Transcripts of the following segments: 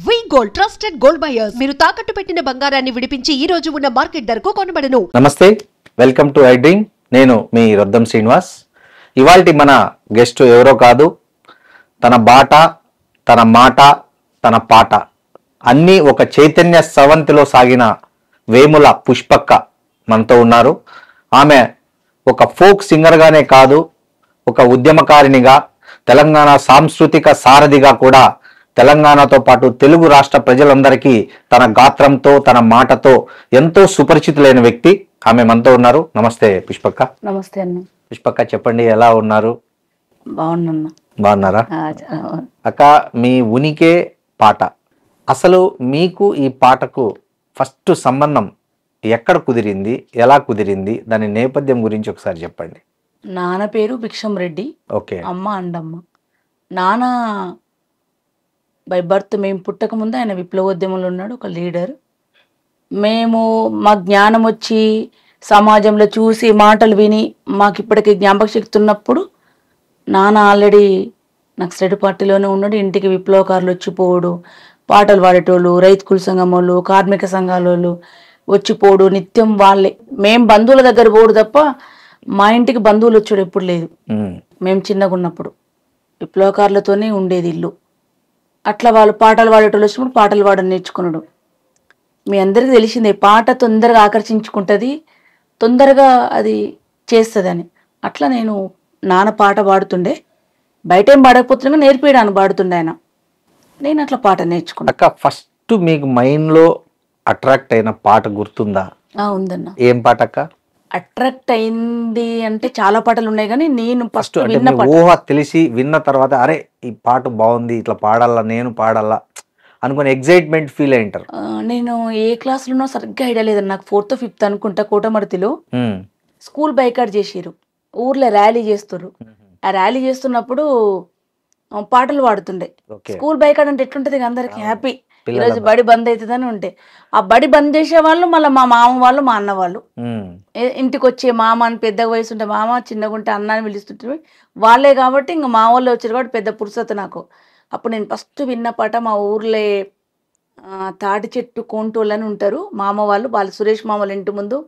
వి gold trusted gold buyers మీరు తాకట్టు పెట్టిన బంగారాన్ని విడిపించి ఈ రోజు ఉన్న మార్కెట్ ధరకు కొనబడను. నమస్తే, వెల్కమ్ టు ఐ డ్రీమ్. నేను మీ రొద్దం శ్రీనివాస్. ఇవాల్టి మన గెస్ట్ ఎవరో కాదు, తన బాట, తన మాట, తన పాట అన్నీ ఒక చైతన్య స్రవంతిలో సాగిన వేముల పుష్పక్క మనతో ఉన్నారు. ఆమె ఒక ఫోక్ సింగర్గానే కాదు, ఒక ఉద్యమకారినిగా, తెలంగాణ సాంస్కృతిక సారథిగా కూడా తెలంగాణతో పాటు తెలుగు రాష్ట్ర ప్రజలందరికీ తన గాత్రంతో, తన మాటతో ఎంతో సుపరిచితులైన వ్యక్తి ఆమె మనతో ఉన్నారు. నమస్తే పుష్పక్క. నమస్తే అన్న. పుష్పక్క, చెప్పండి, ఎలా ఉన్నారు? బాగున్నా. బాగున్నారా అక్క? మీ ఉనికే పాట. అసలు మీకు ఈ పాటకు ఫస్ట్ సంబంధం ఎక్కడ కుదిరింది, ఎలా కుదిరింది, దాని నేపథ్యం గురించి ఒకసారి చెప్పండి. నాన్న పేరు భిక్షం రెడ్డి, ఓకే. అమ్మ అండమ్మ. నాన్న బై బర్త్ మేము పుట్టక ముందు ఆయన విప్లవోద్యమంలో ఉన్నాడు, ఒక లీడర్. మేము మా జ్ఞానం వచ్చి సమాజంలో చూసి మాటలు విని మాకు ఇప్పటికీ జ్ఞాపక శక్తి ఉన్నప్పుడు నాన్న ఆల్రెడీ నక్సలైట్ పార్టీలోనే ఉన్నాడు. ఇంటికి విప్లవకారులు వచ్చిపోడు, పాటలు పాడేటోళ్ళు, రైతు కుల సంఘం వాళ్ళు, కార్మిక సంఘాల వాళ్ళు వచ్చిపోడు, నిత్యం వాళ్ళే. మేము బంధువుల దగ్గర పోడు తప్ప మా ఇంటికి బంధువులు వచ్చాడు ఎప్పుడు లేదు. మేము చిన్నగా ఉన్నప్పుడు విప్లవకారులతోనే ఉండేది ఇల్లు. అట్లా వాళ్ళు పాటలు పాడేటోళ్ళు వచ్చినప్పుడు పాటలు పాడని నేర్చుకున్నాడు. మీ అందరికీ తెలిసిందే, పాట తొందరగా ఆకర్షించుకుంటుంది, తొందరగా అది చేస్తుందని. అట్లా నేను నాన్న పాట పాడుతుండే, బయట ఏం పాడకపోతున్నా నేర్పియడానికి పాడుతుండే ఆయన. నేను అట్లా పాట నేర్చుకున్నాను. అక్క, ఫస్ట్ మీకు మైండ్లో అట్రాక్ట్ అయిన పాట గుర్తుందా? ఉందన్న. ఏం పాట అక్క? అట్రాక్ట్ అయింది అంటే చాలా పాటలు ఉన్నాయి, కానీ నేను ఫస్ట్ ఊహ తెలిసి విన్న తర్వాత అరే ఈ పాట బాగుంది, ఇట్లా పాడాలా, నేను పాడాలా అనుకుని ఎగ్జైట్మెంట్ ఫీల్ అయింటారు. నేను ఏ క్లాస్లోనో సరిగ్గా ఐడియా లేదన్న, నాకు 4th 5th అనుకుంటా. కోటమర్తిలో స్కూల్ బైకాట్ చేసిరు, ఊర్లో ర్యాలీ చేస్తుర్రు. ఆ ర్యాలీ చేస్తున్నప్పుడు పాటలు పాడుతుండే. స్కూల్ బైకాట్ అంటే ఎట్లుంటది, అందరికి హ్యాపీ, ఈరోజు బడి బంద్ అవుతుందని ఉంటే ఆ బడి బంద్ చేసే వాళ్ళు మళ్ళీ మా మామ వాళ్ళు, మా అన్న వాళ్ళు ఇంటికి వచ్చే మామ అని, పెద్దగా వయసు ఉంటే మామ, చిన్నగా ఉంటే అన్న అని పిలుస్తుంటే వాళ్ళే. కాబట్టి ఇంకా మా వాళ్ళు వచ్చారు కాబట్టి పెద్ద పురుసత నాకు. అప్పుడు నేను ఫస్ట్ విన్న పాట మా ఊర్లే తాటి చెట్టు కోంటోళ్ళు అని ఉంటారు మామ వాళ్ళు, వాళ్ళు సురేష్ మామల ఇంటి ముందు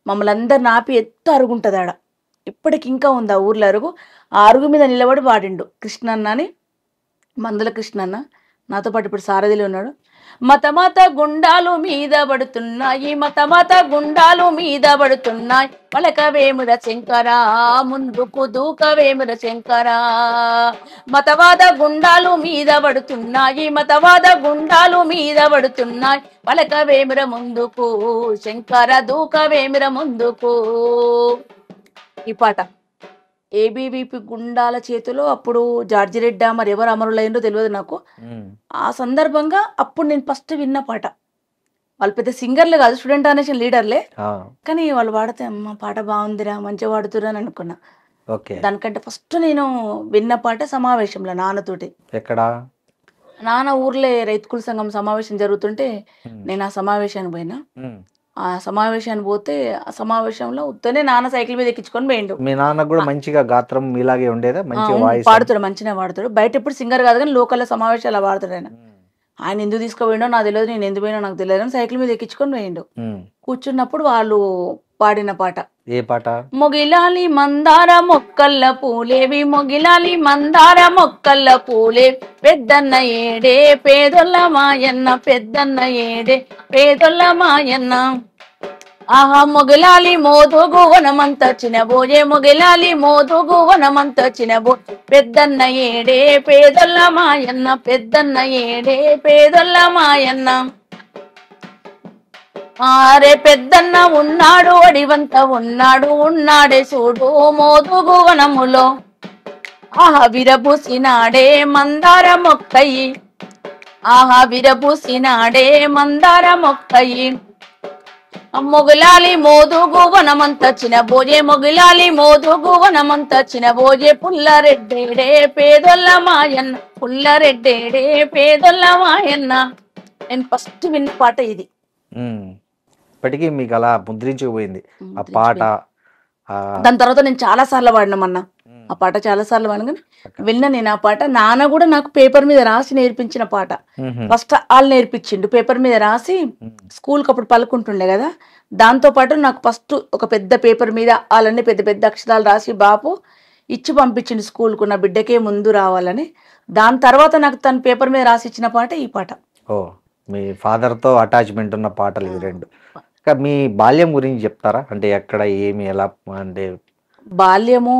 మమ్మల్ని అందరిని ఆపి ఎత్తు అరుగుంటుంది ఆడ, ఇప్పటికి ఇంకా ఉంది ఆ ఊర్లో అరుగు. ఆ అరుగు మీద నిలబడి పాడిండు కృష్ణన్న అని, మందుల కృష్ణన్న. నాతో పాటు ఇప్పుడు సారథిలో ఉన్నాడు. మత మత గుండాలు మీద పడుతున్నాయి, మత మత గుండాలు మీద పడుతున్నాయి, పలకవేముర శంకరా ముందుకు దూకవేముర శంకరా. మతవాద గుండాలు మీద పడుతున్నాయి, మతవాద గుండాలు మీద పడుతున్నాయి, పలకవేముర ముందుకు శంకర దూకవేముర ముందుకు. ఈ పాట ఏబీవీపీ గుండాల చేతిలో అప్పుడు జార్జి రెడ్డా మరి ఎవరు అమరులైందో తెలియదు నాకు. ఆ సందర్భంగా అప్పుడు నేను ఫస్ట్ విన్న పాట. వాళ్ళు పెద్ద సింగర్లే కాదు, స్టూడెంట్ అనేషన్ లీడర్లే, కానీ వాళ్ళు పాడితే అమ్మ పాట బాగుందిరా, మంచిగా పాడుతురా అని అనుకున్నా. దానికంటే ఫస్ట్ నేను విన్న పాట సమావేశంలో నాన్నతోటి. ఎక్కడ? నాన్న ఊర్లే రైతు కుల సంఘం సమావేశం జరుగుతుంటే నేను ఆ సమావేశానికి పోయినా. ఆ సమావేశానికి పోతే ఆ సమావేశంలో ఉత్తనే నాన్న సైకిల్ మీద ఎక్కించుకొని పోయిండు. మీ నాన్న కూడా మంచిగా గాత్రం మీలాగే ఉండేదా? పాడుతాడు, మంచిగా పాడుతాడు. బయట ఎప్పుడు సింగర్ కాదు కానీ లోకల్ సమావేశాలు పాడుతాడు ఆయన. ఆయన ఎందుకు తీసుకుపోయిండో నాకు తెలియదు, నేను ఎందుకు పోయినా నాకు తెలియదు, కానీ సైకిల్ మీద ఎక్కించుకొని పోయిండు. కూర్చున్నప్పుడు వాళ్ళు పాడిన పాట. ఏ పాట? మొగిలాలి మందార మొక్కల్ల పూలేవి, మొగిలాలి మందార మొక్కల్ల పూలే, పెద్దన్న ఏడే పేదొల్ల మాయన్న, పెద్దన్న ఏడే పేదొల్ల మాయన్న. ఆహా మొగిలాలి మోదుగు వనమంత చినబోయే, మొగిలాలి మోదుగు వనమంత చినబో, పెద్దన్న ఏడే పేదొల్ల మాయన్న, పెద్దన్న ఏడే పేదొల్ల మాయన్న. ఆరే పెద్దన్న ఉన్నాడు అడివంత ఉన్నాడు, ఉన్నాడే చూడు మోదుగు వనములో, ఆహా విరబూసినాడే మందార మొక్కయి, ఆహా విరబూసినాడే మందార మొక్కయి. మొగిలాలి మోదుగు వనమంత చినబోయే, మొగిలాలి మోదుగు వనమంత చినబోయే, పుల్లరెడ్డేడే పేదొల్ల మాయన్న, పుల్లరెడ్డేడే పేదొల్ల మాయన్న. నేను ఫస్ట్ విన్న పాట ఇది. ఇప్పటికీ మీకు అలా ముద్రించుకుపోయింది ఆ పాట. దాని తర్వాత నేను చాలా సార్లు పాడినామన్నా. ఆ పాట చాలాసార్లు పాడగానే విన్నా నేను ఆ పాట. నాన్న కూడా నాకు పేపర్ మీద రాసి నేర్పించిన పాట. ఫస్ట్ వాళ్ళు నేర్పించిండు పేపర్ మీద రాసి, స్కూల్కి అప్పుడు పలుకుంటుండే కదా, దాంతో పాటు నాకు ఫస్ట్ ఒక పెద్ద పేపర్ మీద వాళ్ళన్నీ పెద్ద పెద్ద అక్షరాలు రాసి బాపు ఇచ్చి పంపించిండు స్కూల్కు, నా బిడ్డకే ముందు రావాలని. దాని తర్వాత నాకు తన పేపర్ మీద రాసి ఇచ్చిన పాట ఈ పాట. ఓ, మీ ఫాదర్తో అటాచ్మెంట్ ఉన్న పాటలు ఇవి రెండు. ఇంకా మీ బాల్యం గురించి చెప్తారా? అంటే ఎక్కడ, ఏమి, ఎలా? అంటే బాల్యము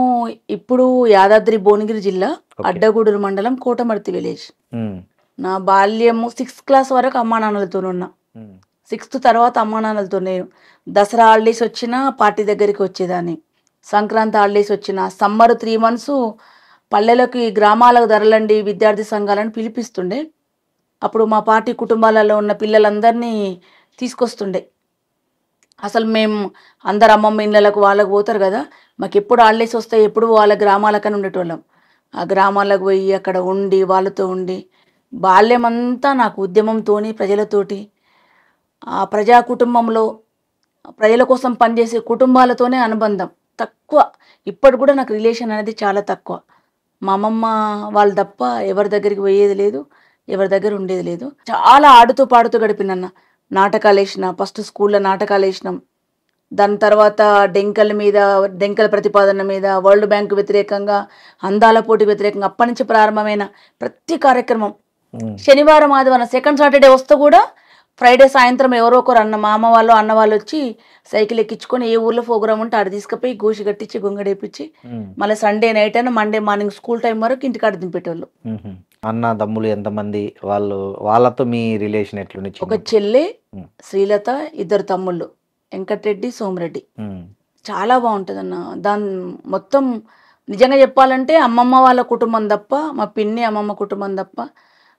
ఇప్పుడు యాదాద్రి భువనగిరి జిల్లా అడ్డగూడూరు మండలం కోటమర్తి విలేజ్. నా బాల్యము 6th క్లాస్ వరకు అమ్మా నాన్నలతో ఉన్నా. 6th తర్వాత అమ్మా నాన్నలతో. నేను దసరా హాలిడేస్ వచ్చినా పార్టీ దగ్గరికి వచ్చేదాన్ని, సంక్రాంతి హాలిడేస్ వచ్చిన, సమ్మర్ 3 months పల్లెలకి గ్రామాలకు ధరలండి విద్యార్థి సంఘాలను పిలిపిస్తుండే. అప్పుడు మా పార్టీ కుటుంబాలలో ఉన్న పిల్లలందరినీ తీసుకొస్తుండే. అసలు మేము అందరు అమ్మమ్మ ఇళ్ళకు వాళ్ళకు పోతారు కదా, మాకు ఎప్పుడు హాలిడేస్ వస్తాయి ఎప్పుడు వాళ్ళ గ్రామాలకని ఉండేటోళ్ళం. ఆ గ్రామాలకు పోయి అక్కడ ఉండి వాళ్ళతో ఉండి బాల్యమంతా నాకు ఉద్యమంతోని ప్రజలతోటి, ఆ ప్రజా కుటుంబంలో ప్రజల కోసం పనిచేసే కుటుంబాలతోనే అనుబంధం తక్కువ. ఇప్పటి కూడా నాకు రిలేషన్ అనేది చాలా తక్కువ. మా అమ్మమ్మ వాళ్ళు తప్ప ఎవరి దగ్గరికి పోయేది లేదు, ఎవరి దగ్గర ఉండేది లేదు. చాలా ఆడుతూ పాడుతూ గడిపినన్న. నాటకాలు వేసిన, ఫస్ట్ స్కూల్లో నాటకాలు వేసినాం. దాని తర్వాత డెంకల ప్రతిపాదన మీద, వరల్డ్ బ్యాంకు వ్యతిరేకంగా, అందాల పోటీ వ్యతిరేకంగా అప్పటి నుంచి ప్రారంభమైన ప్రతి కార్యక్రమం. శనివారం ఆదివారం సెకండ్ సాటర్డే వస్తే కూడా ఫ్రైడే సాయంత్రం ఎవరో ఒకరు మా అమ్మ వాళ్ళు అన్న వాళ్ళు వచ్చి సైకిల్ ఎక్కించుకొని ఏ ఊర్లో ప్రోగ్రామ్ ఉంటే ఆడ తీసుకుపోయి గోషి కట్టించి గొంగడేపించి మళ్ళీ సండే నైట్ అయినా మండే మార్నింగ్ స్కూల్ టైం వరకు ఇంటికాడ దింపేటోళ్ళు. అన్న తమ్ములు ఎంతమంది? వాళ్ళతో మీ రిలేషన్ ఎట్లుంది? ఒక చెల్లి శ్రీలత, 2 తమ్ముళ్ళు వెంకటరెడ్డి, సోమరెడ్డి. చాలా బాగుంటుంది అన్న. దాని మొత్తం నిజంగా చెప్పాలంటే అమ్మమ్మ వాళ్ళ కుటుంబం తప్ప, మా పిన్ని అమ్మమ్మ కుటుంబం తప్ప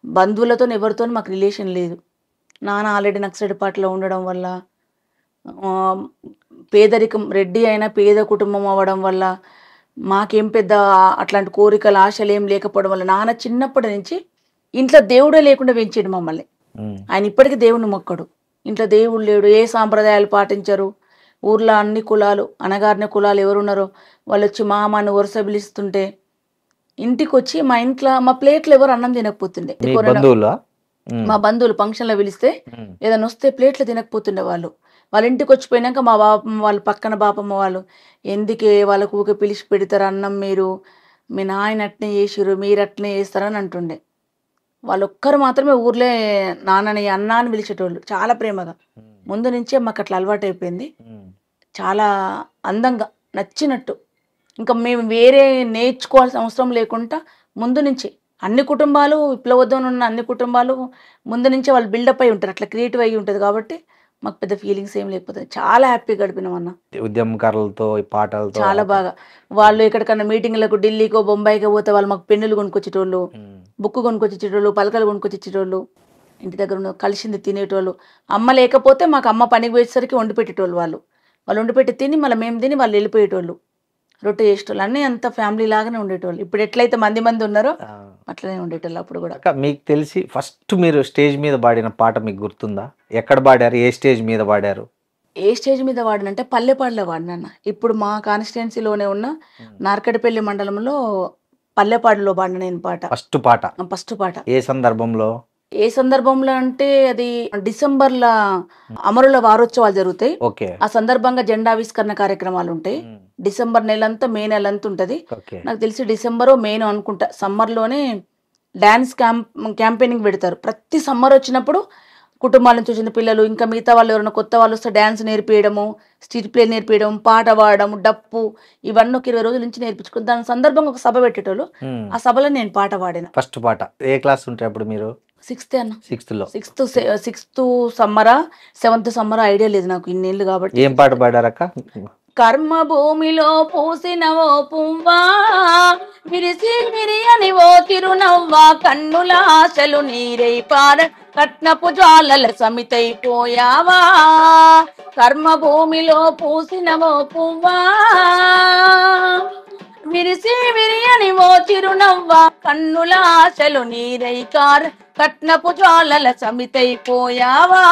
బంధువులతో ఎవరితో మాకు రిలేషన్ లేదు. నాన్న ఆల్రెడీ నక్సడిపాట్లో ఉండడం వల్ల, పేదరికం, రెడ్డి అయినా పేద కుటుంబం అవ్వడం వల్ల మాకేం పెద్ద అట్లాంటి కోరికలు ఆశలు ఏం లేకపోవడం వల్ల నాన్న చిన్నప్పటి నుంచి ఇంట్లో దేవుడే లేకుండా పెంచాడు మమ్మల్ని. ఆయన ఇప్పటికీ దేవుని మొక్కడు. ఇంట్లో దేవుడు లేడు, ఏ సాంప్రదాయాలు పాటించరు. ఊర్లో అన్ని కులాలు, అనగారిన కులాలు ఎవరున్నారో వాళ్ళు వచ్చి మా అమ్మని వరుస పిలుస్తుంటే ఇంటికి వచ్చి మా ఇంట్లో మా ప్లేట్లు ఎవరు అన్నం తినకపోతుండే. మా బంధువులు ఫంక్షన్లో పిలిస్తే ఏదైనా వస్తే ప్లేట్లు తినకపోతుండే వాళ్ళు. వాళ్ళ ఇంటికి వచ్చిపోయినాక మా బాపమ్మ వాళ్ళు, పక్కన బాపమ్మ వాళ్ళు, ఎందుకే వాళ్ళకు ఊకే పిలిచి పెడతారు అన్నం, మీరు మీ నాయన అట్నే చేసిరు, మీరు అట్నే చేస్తారని అంటుండే. వాళ్ళు ఒక్కరు మాత్రమే ఊర్లే నాన్నని అన్న అని పిలిచేటోళ్ళు, చాలా ప్రేమగా. ముందు నుంచే మాకు అట్లా అలవాటు అయిపోయింది. చాలా అందంగా నచ్చినట్టు. ఇంకా మేము వేరే నేర్చుకోవాల్సిన అవసరం లేకుండా ముందు నుంచి అన్ని కుటుంబాలు, విప్లవోద్యమంలో ఉన్న అన్ని కుటుంబాలు ముందు నుంచే వాళ్ళు బిల్డప్ అయి ఉంటారు, అట్లా క్రియేటివ్ అయ్యి ఉంటుంది. కాబట్టి మాకు పెద్ద ఫీలింగ్స్ ఏం లేకపోతే చాలా హ్యాపీగా గడిపినాం అన్న. ఉద్యమకారులతో, పాటలతో చాలా బాగా. వాళ్ళు ఎక్కడికన్నా మీటింగ్లకు ఢిల్లీకో బొంబాయికో పోతే వాళ్ళు మాకు పెన్నులు కొనుక్కొచ్చేటోళ్ళు, బుక్ కొనుక్కొచ్చేటోళ్ళు, పలకలు కొనుక్కొచ్చేటోళ్ళు, ఇంటి దగ్గర ఉన్న కలిసింది తినేటోళ్ళు. అమ్మ లేకపోతే మాకు అమ్మ పనికి పోయేసరికి వండి పెట్టేటోళ్ళు. వాళ్ళు వండి పెట్టి తిని మళ్ళీ మేము తిని వాళ్ళు వెళ్ళిపోయేటోళ్ళు, రొట్టె చేసేటోళ్ళు. అన్నీ అంత ఫ్యామిలీ లాగానే ఉండేటోళ్ళు. ఇప్పుడు ఎట్లయితే మంది ఉన్నారో అట్లనే ఉండేటోళ్ళు అప్పుడు కూడా. మీకు తెలిసి ఫస్ట్ మీరు స్టేజ్ మీద పాడిన పాట మీకు గుర్తుందా? ఎక్కడ పాడారు? ఏ స్టేజ్ మీద పాడారు? ఏ స్టేజ్ మీద వాడినంటే పల్లెపాడులో వాడినన్న. ఇప్పుడు మా కాన్స్టిట్యున్సీలోనే ఉన్న నార్కడపల్లి మండలంలో పల్లెపాడులో పాడిన నేను పాట. ఫస్ట్ పాట ఏ సందర్భంలో? ఏ సందర్భంలో అంటే అది డిసెంబర్లో అమరుల వారోత్సవాలు జరుగుతాయి. ఆ సందర్భంగా జెండావిష్కరణ కార్యక్రమాలు ఉంటాయి. డిసెంబర్ నెలంతా, మే నెలంతా ఉంటది. నాకు తెలిసి డిసెంబరో మేనో అనుకుంటా. సమ్మర్లోనే డాన్స్ క్యాంపెయినింగ్ పెడతారు. ప్రతి సమ్మర్ వచ్చినప్పుడు కుటుంబాల నుంచి వచ్చిన పిల్లలు, ఇంకా మిగతా వాళ్ళు ఎవరైనా కొత్త వాళ్ళు వస్తే డాన్స్ నేర్పించడము, స్ట్రీట్ ప్లే నేర్పించడం, పాట పాడడం, డప్పు, ఇవన్నీ ఒక 20 రోజుల నుంచి నేర్పించుకుని దాని సందర్భంగా ఒక సభ పెట్టేటోళ్ళు. ఆ సభలో నేను పాట పాడిన. ఫస్ట్ పాట ఏ క్లాస్ ఉంటాయి అప్పుడు మీరు? 6th అన్న. 6th సమ్మరా 7th సమ్మరా ఐడియా లేదు నాకు, ఇన్నేళ్ళు కాబట్టి. ఏం పాట పాడారక్క? కర్మ భూమిలో పూసిన ఓ పువ్వా, విరిసి విరియని ఓ తిరునవ్వా, కన్నుల ఆశలు నీరై పార కట్నపు జ్వాలల సమితైపోయావా. కర్మ భూమిలో పూసిన ఓ పువ్వా, విరిసి విరియని ఓ చిరునవ్వా, కన్నుల ఆశలు నీరై కార కట్నపు జ్వాలల సమితైపోయావా.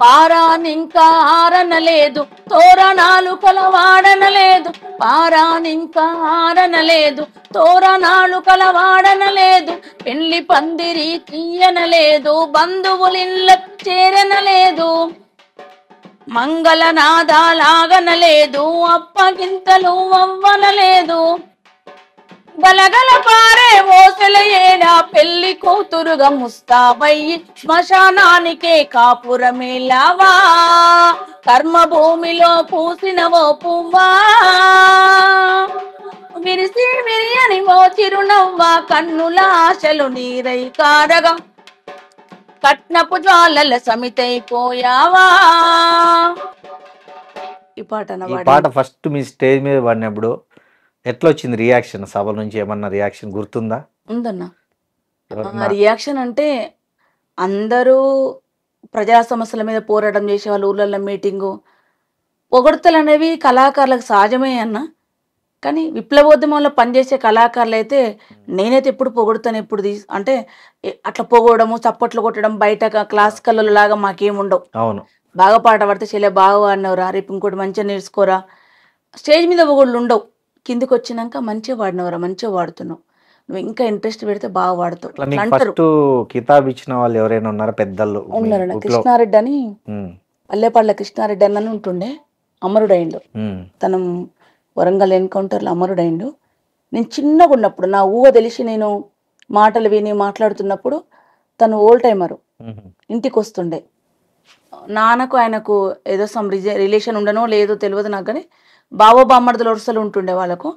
పారానింకా ఆరనలేదు, తోరణాలు కలవాడనలేదు. పారానింకా ఆరనలేదు, తోరణాలు కలవాడనలేదు. పెళ్లి పందిరి తీయనలేదు, బంధువులిళ్ళ చేరనలేదు. మంగళనాదాలాగనలేదు, అప్పగింతలు అవ్వనలేదు. గలగల పారే ఓసెల ఏడా పెళ్లి కూతురుగా ముస్తాబయ్యి శ్మశానానికే కాపురమేలావా. కర్మభూమిలో పూసినవో పువ్వా, విరిసి విరియని ఓ చిరునవ్వా. కన్నుల ఆశలు నీరై కారగం, కట్నపు జ్వాలల సమితైపోయావా. ఈ పాట ఈ పాట ఫస్ట్ మీ స్టేజ్ మీద పాడినప్పుడు ఎట్లా వచ్చింది రియాక్షన్? సభ నుంచి ఏమన్నా రియాక్షన్ గుర్తుందా? ఉందన్న. రియాక్షన్ అంటే అందరూ ప్రజా సమస్యల మీద పోరాటం చేసే వాళ్ళు, ఊర్లలో మీటింగు, పొగడ్తలు అనేవి కళాకారులకు సహజమే అన్న. కానీ విప్లవోద్యమంలో పనిచేసే కళాకారులు అయితే నేనైతే ఎప్పుడు పొగడుతాను, ఎప్పుడు అంటే అట్లా పొగడము, చప్పట్లు కొట్టడం బయట క్లాసికల్ లాగా మాకేముండవు. అవును, బాగా పాట పడితే చెల్లె బాగా పాడినవరా, రేపు ఇంకోటి మంచిగా నేర్చుకోరా. స్టేజ్ మీద పొగళ్ళు ఉండవు, కిందికి వచ్చినాక మంచిగా పాడినవరా, మంచిగా పాడుతున్నావు, నువ్వు ఇంకా ఇంట్రెస్ట్ పెడితే బాగా పాడుతావు అంటారు. ఫస్ట్ కితాబ్ ఇచ్చిన వాళ్ళు ఎవరైనా ఉన్నారా పెద్దలు? ఉన్నారన్న. కృష్ణారెడ్డి అని, పల్లెపల్ల కృష్ణారెడ్డి అని ఉంటుండే, అమరుడైండు. తను వరంగల్ ఎన్కౌంటర్లో అమరుడైండు. నేను చిన్నగా ఉన్నప్పుడు, నా ఊహ తెలిసి నేను మాటలు విని మాట్లాడుతున్నప్పుడు తను ఓల్డ్ టైమరు, ఇంటికి వస్తుండే. నాన్నకు ఆయనకు ఏదో సమ్ రిలేషన్ ఉండనో లేదో తెలియదు నాకు, కానీ బావ బామ్మర్దుల వరుసలు ఉంటుండే వాళ్ళకు.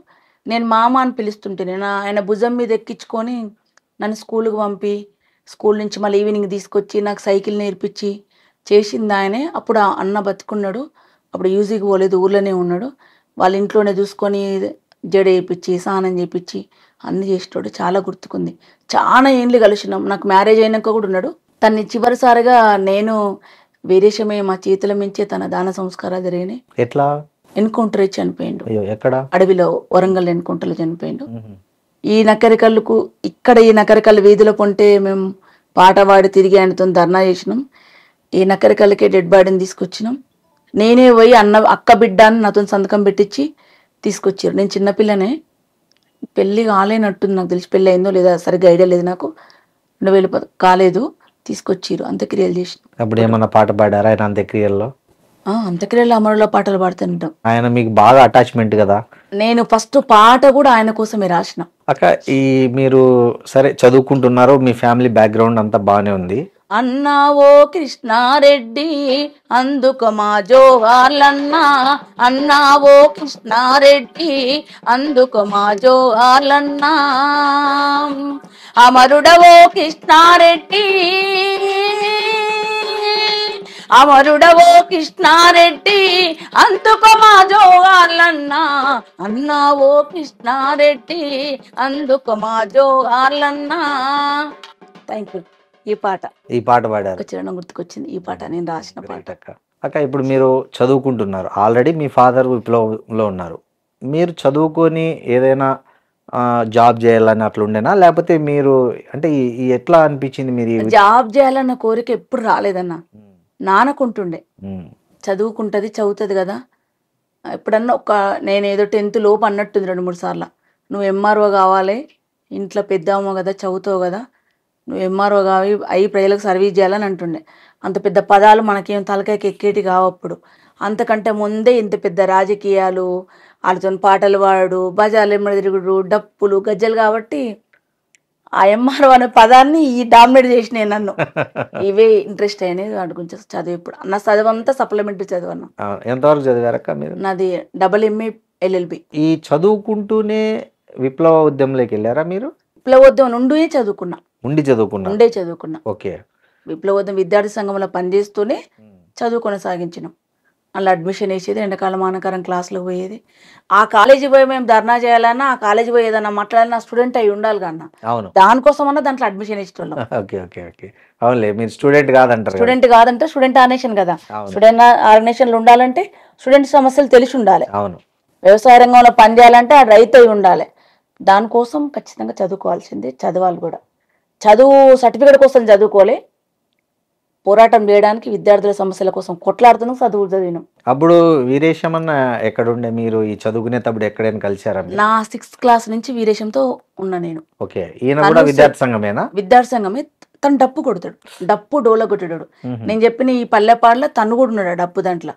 నేను మామ అని పిలుస్తుంటే, నేను ఆయన భుజం మీద ఎక్కించుకొని నన్ను స్కూల్కి పంపి, స్కూల్ నుంచి మళ్ళీ ఈవినింగ్ తీసుకొచ్చి నాకు సైకిల్ నేర్పించి చేసింది ఆయనే. అప్పుడు ఆ అన్న బతుకున్నాడు, అప్పుడు యూజీకి పోలేదు, ఊర్లోనే ఉన్నాడు. వాళ్ళ ఇంట్లోనే చూసుకొని జడ వేయించి స్నానం చేయించి అన్ని చేసేటోడు. చాలా గుర్తుకుంది. చాలా ఏండ్లు కలిసినాం. నాకు మ్యారేజ్ అయినాక కూడా ఉన్నాడు. తన్ని చివరిసారిగా నేను వీరేశమే మా చేతుల మించే తన దాన సంస్కారాలు జరిగినాయి. ఎట్లా? ఎన్కౌంటర్ ఇచ్చి చనిపోయిండు. ఎక్కడ? అడవిలో, వరంగల్ ఎన్కౌంటర్లో చనిపోయిండు. ఈ నకరికల్లుకు ఇక్కడ ఈ నకరికల్లు వీధిలో పొంటే మేము పాట పాడి తిరిగి ఆయనతో ధర్నా చేసినాం. ఈ నకరికల్లుకే డెడ్ బాడీని తీసుకొచ్చినాం. నేనే పోయి అక్క బిడ్డ అని నాతో సంతకం పెట్టించి తీసుకొచ్చారు. నేను చిన్నపిల్లనే, పెళ్ళి కాలేనట్టుంది నాకు తెలిసి, పెళ్ళి అయిందో లేదా సరిగ్గా ఐడియా లేదు నాకు. 2010 కాలేదు, తీసుకొచ్చిరు, అంత్యక్రియలు చేసిన. అప్పుడు ఏమన్నా పాట పాడారా ఆయన అంత్యక్రియల్లో? అంత్యక్రియలు అమరులో పాటలు పాడుతుంటాం. ఆయన మీకు బాగా అటాచ్మెంట్ కదా? నేను ఫస్ట్ పాట కూడా ఆయన కోసమే రాసిన. అక్క, ఈ మీరు సరే చదువుకుంటున్నారు, మీ ఫ్యామిలీ బ్యాక్గ్రౌండ్ అంతా బాగానే ఉంది. అన్నా ఓ కృష్ణారెడ్డి అందుకు మా జోహార్లన్నా, అన్నా ఓ కృష్ణారెడ్డి అందుకు మా జోహార్లన్నా. అమరుడవో కృష్ణారెడ్డి, అమరుడవో కృష్ణారెడ్డి అందుకు మా జోహార్లన్నా, అన్నా ఓ కృష్ణారెడ్డి అందుకు మా జోహార్లన్నా. Thank you. ఈ పాట పాడారు, చరణం గుర్తుకొచ్చింది. ఈ పాట నేను రాసిన పాట. అక్క, ఇప్పుడు మీరు చదువుకుంటున్నారు, ఆల్రెడీ మీ ఫాదర్ విప్లవంలో ఉన్నారు. మీరు చదువుకొని ఏదైనా జాబ్ చేయాలని అట్లా ఉండేనా, లేకపోతే మీరు అంటే ఎట్లా అనిపించింది? మీరు జాబ్ చేయాలన్న కోరిక ఎప్పుడు రాలేదన్న. నానకుంటుండే చదువుకుంటది, చదువుతుంది కదా. ఎప్పుడన్నా నేను ఏదో 10th లోపు అన్నట్టుంది 2-3 సార్లు, నువ్వు ఎంఆర్ఓ కావాలి, ఇంట్లో పెద్దమ్మ కదా, చదువుతావు కదా, నువ్వు ఎంఆర్ఓ కావి అవి ప్రజలకు సర్వీస్ చేయాలని అంటుండే. అంత పెద్ద పదాలు మనకేం తలకాయకి ఎక్కేటి కావప్పుడు. అంతకంటే ముందే ఇంత పెద్ద రాజకీయాలు, వాళ్ళతో పాటలు పాడు, బజార్లు ఎమ్మడి తిరుగుడు, డప్పులు, గజ్జలు, కాబట్టి ఆ ఎంఆర్ఓ అనే పదాన్ని ఈ డామినేట్ చేసినాయి నన్ను. ఇవే ఇంట్రెస్ట్ అయినాయి వాటి గురించి చదువు. ఇప్పుడు నా చదువు అంతా సప్లిమెంటరీ చదువు అన్న. ఎంతవరకు చదివారక్క మీరు? నాది AA LLB. ఈ చదువుకుంటూనే విప్లవ ఉద్యమంలోకి వెళ్ళారా మీరు? విప్లవోద్యమం ఉండే చదువుకున్నా. ఉండే చదువుకున్నా. ఓకే. విప్లవోద్యమ విద్యార్థి సంఘంలో పనిచేస్తూనే చదువు కొనసాగించినాం. అలా అడ్మిషన్ వేసేది, ఎండాకాలం ఆనకాలం క్లాసులకు పోయేది. ఆ కాలేజీ పోయి మేము ధర్నా చేయాలన్నా, ఆ కాలేజీ పోయి ఏదన్నా మాట్లాడాలన్నా స్టూడెంట్ అయి ఉండాలి కన్నా. దానికోసం అన్నా దాంట్లో అడ్మిషన్ ఇచ్చేవాళ్ళం. స్టూడెంట్ కాదంటే స్టూడెంట్ ఆర్గనైజేషన్ కదా. స్టూడెంట్ ఆర్గనైజేషన్లు ఉండాలంటే స్టూడెంట్ సమస్యలు తెలిసి ఉండాలి. వ్యవసాయ రంగంలో పనిచేయాలంటే ఆ రైతు అయి ఉండాలి. దానికోసం ఖచ్చితంగా చదువుకోవాల్సిందే, చదవాలి కూడా. చదువు సర్టిఫికేట్ కోసం చదువుకోలే, పోరాటం చేయడానికి విద్యార్థుల సమస్యల కోసం కొట్లాడుతున్నాం, చదువు చదివినాం. అప్పుడు వీరేశమన్న ఎక్కడుండే, మీరు ఈ చదువుకునేటప్పుడు ఎక్కడైనా కలిసారా మీరు? నా 6th క్లాస్ నుంచి వీరేశంతో ఉన్నా నేను. ఓకే, ఈయన కూడా విద్యార్థి సంఘమేనా? విద్యార్థి సంఘమే. తను డప్పు కొడతాడు, డప్పు డోల కొట్టాడు. నేను చెప్పిన ఈ పల్లెపాడులో తను కూడా ఉన్నాడు ఆ డప్పు దాంట్లో.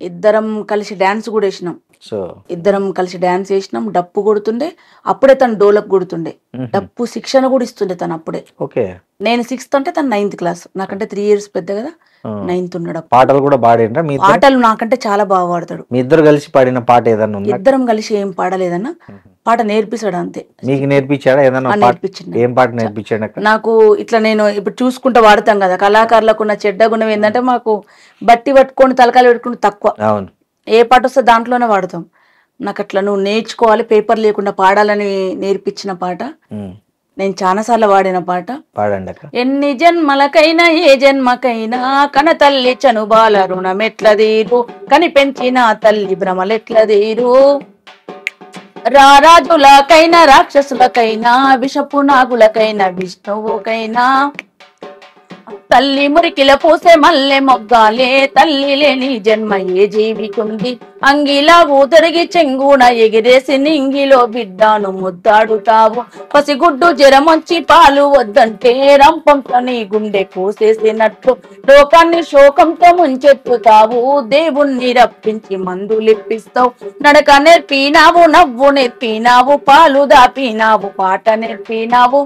ఇద్దరం కలిసి డాన్స్ కూడా వేసినాం. సో ఇద్దరం కలిసి డాన్స్ వేసినాం, డప్పు కొడుతుండే. అప్పుడే తను డోలకు కొడుతుండే, డప్పు శిక్షణ కూడా ఇస్తుండే తను అప్పుడే. ఓకే, నేను 6th అంటే తను 9th క్లాస్, నాకంటే 3 years పెద్ద కదా. 9th ఉన్నాడు. పాటలు కూడా పాడిండ్రా మీ? పాటలు నాకంటే చాలా బాగా పాడతాడు. మీ ఇద్దరు కలిసి పాడిన పాట ఏదన్నా ఉందా? ఇద్దరం కలిసి ఏం పాడలేదన్నా, పాట నేర్పిస్తాడు అంతే. మీకు నేర్పించాడా ఏదన్నా పాట? నేర్పించింది. ఏం పాట నేర్పించాడు అక్క? నాకు ఇట్లా నేను ఇప్పుడు చూసుకుంటా వాడతాం కదా, కళాకారులకు ఉన్న చెడ్డ గుణం ఏంటంటే మాకు బట్టి పట్టుకొని తలకాయలు పెట్టుకుని తక్కువ. అవును, ఏ పాట వస్తే దాంట్లోనే వాడతాం. నాకు అట్లా నువ్వు నేర్చుకోవాలి, పేపర్ లేకుండా పాడాలని నేర్పించిన పాట. నేను చాలాసార్లు వాడిన పాట. పాడండి అక్క. ఎన్ని జన్మలకైనా ఏ జన్మకైనా కన తల్లి చనుబాల రుణమెట్లదీరు, కని పెంచిన తల్లి భ్రమలెట్లదీరు. రారాజులకైనా రాక్షసులకైనా విషపు నాగులకైనా విష్ణువుకైనా తల్లి మురికిల పూసే మల్లె మొగ్గాలే, తల్లి లేని జన్మ ఏ జీవికుంది. అంగిలా ఊదరిగి చెంగున ఎగిరేసి నింగిలో బిడ్డాను ముద్దాడుతావు. పసిగుడ్డు జ్వరమొచ్చి పాలు వద్దంటే రంపంతో నీ గుండె కోసేసినట్లు లోకాన్ని శోకంతో ముంచెత్తుతావు. దేవుణ్ణి రప్పించి మందులిప్పిస్తావు. నడక నేర్పినావు, నవ్వు నేర్పినావు, పాలు దాపినావు, పాట నేర్పినావు.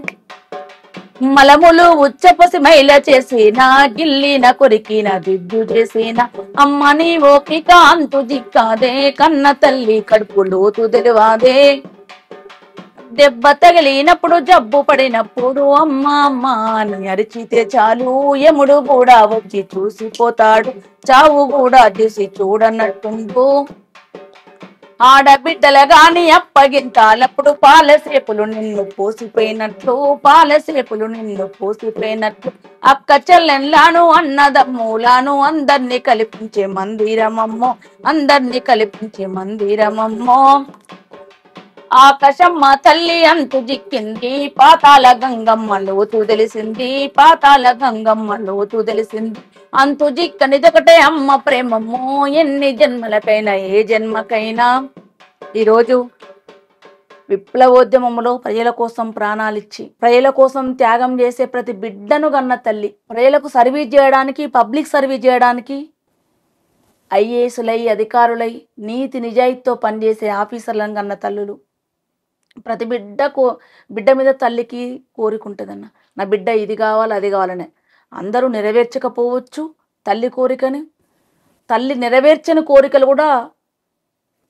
మలములు ఉచ్చపసి మైల చేసిన, గిల్లిన కొరికిన దిద్దు చేసిన, అమ్మ నీ ఓపిక అంతు జిక్కాదే, కన్న తల్లి కడుపు లోతు తెలివాదే. దెబ్బ తగిలినప్పుడు జబ్బు పడినప్పుడు అమ్మ అమ్మ అని అరిచితే చాలు, యముడు కూడా వచ్చి చూసిపోతాడు, చావు కూడా చూసి చూడనట్టుండు. ఆడబిడ్డల గాని అప్పగింతాలప్పుడు పాలసేపులు నిన్ను పోసిపోయినట్లు, పాలసేపులు నిన్ను పోసిపోయినట్లు. అక్క చెల్లెన్లాను అన్నదమ్ములాను అందరినీ కల్పించే మందిరమమ్మో, అందరినీ కల్పించే మందిరమమ్మో. ఆకాశమ్మ తల్లి అంతు జిక్కింది, పాతాల గంగమ్మ లోతు తెలిసింది, పాతాల గంగమ్మ లోతు తెలిసింది. అంతు జిక్కనిదొకటే అమ్మ ప్రేమమ్మో, ఎన్ని జన్మలకైనా ఏ జన్మకైనా. ఈరోజు విప్లవోద్యమంలో ప్రజల కోసం ప్రాణాలిచ్చి ప్రజల కోసం త్యాగం చేసే ప్రతి బిడ్డను గన్న తల్లి, ప్రజలకు సర్వీస్ చేయడానికి, పబ్లిక్ సర్వీస్ చేయడానికి ఐఏఎస్లై అధికారులై నీతి నిజాయితీతో పనిచేసే ఆఫీసర్లను కన్న తల్లులు. ప్రతి బిడ్డ మీద తల్లికి కోరికుంటుందన్న, నా బిడ్డ ఇది కావాలి అది కావాలనే. అందరూ నెరవేర్చకపోవచ్చు తల్లి కోరికని, తల్లి నెరవేర్చని కోరికలు కూడా